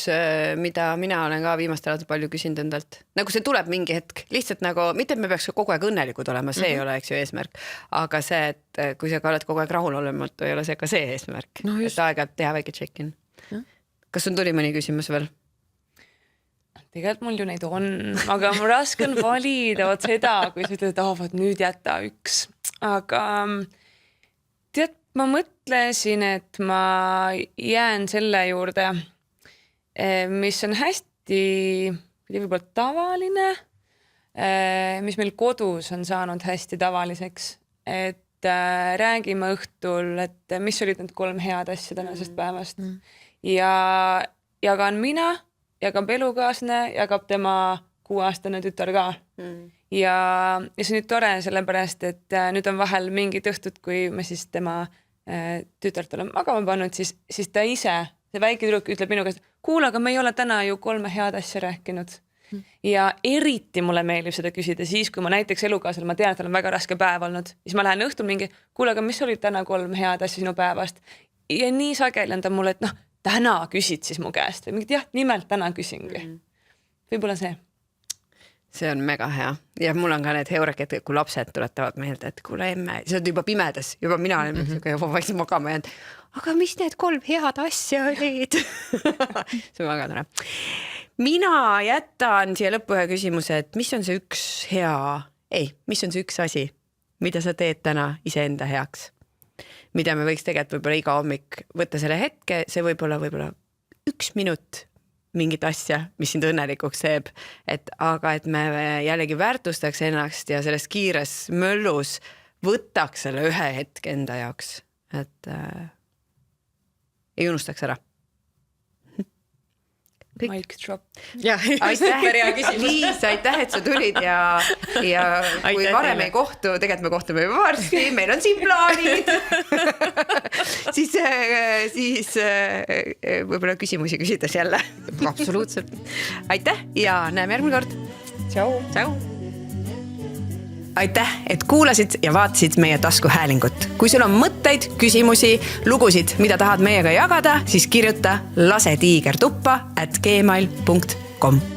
S1: mida mina olen ka viimastel ajal palju küsinud endalt. Nagu see tuleb mingi hetk, lihtsalt nagu, mitte et me peaks kogu aeg õnnelikud olema, see ei ole, eks ju, eesmärk. Aga see, et kui sa ka oled kogu aeg rahul olematu, ei ole see ka see eesmärk. No et aeg-ajalt teha väike check-in. Kas sul tuli mõni küsimus veel?
S2: Tegelikult mul ju neid on, aga mul raske on valida seda, kui sa ütled, et nüüd jäta üks. Aga tead, ma mõtlesin, et ma jään selle juurde, mis on hästi võib-olla tavaline, mis meil kodus on saanud hästi tavaliseks, et räägime õhtul, et mis olid need 3 head asja tänasest päevast ja jagan mina, jagab elukaasne, jagab tema 6-aastane tütar ka. Ja see on nüüd tore, sellepärast, et nüüd on vahel mingid õhtud, kui me siis tema tütart oleme magama pannud, siis ta ise, see väike tüdruk ütleb minu käest, kuule, aga me ei ole täna ju 3 head asja rääkinud. Ja eriti mulle meeldib seda küsida siis, kui ma näiteks elukaasel, ma tean, et tal on väga raske päev olnud. Siis ma lähen õhtul mingi, kuule, aga mis olid täna 3 head asja sinu päevast? Ja nii sageli on ta mulle, et täna küsid siis mu käest või mingit nimelt täna küsingi. Võib-olla see.
S1: See on mega hea. Ja mul on ka need heureked, kui lapsed tuletavad meelde, et kuule emme, see on juba pimedas, juba mina olen juba vaikselt magama jäänud. Aga mis need 3 head asja olid? See on väga tore. Mina jätan siia lõppu ühe küsimuse, et mis on see mis on see üks asi, mida sa teed täna iseenda heaks? Mida me võiks tegelikult võib-olla iga hommik võtta selle hetke, see võib-olla 1 minut mingit asja, mis sind õnnelikuks teeb, aga et me jällegi väärtustaks ennast ja selles kiires möllus võtaks selle ühe hetke enda jaoks, et ei unustaks ära.
S2: Mic drop.
S1: Aitäh, Liis, aitäh, et sa tulid ja kui varem ei kohtu, tegelikult me kohtume juba varsti, meil on siin plaanid, siis võib-olla küsimusi küsides jälle.
S3: Absoluutselt.
S1: Aitäh ja näeme järgmine kord.
S2: Tšau.
S1: Tšau. Aitäh, et kuulasid ja vaatasid meie taskuhäälingut. Kui sul on mõtteid, küsimusi, lugusid, mida tahad meiega jagada, siis kirjuta lasetiigertuppa@gmail.com.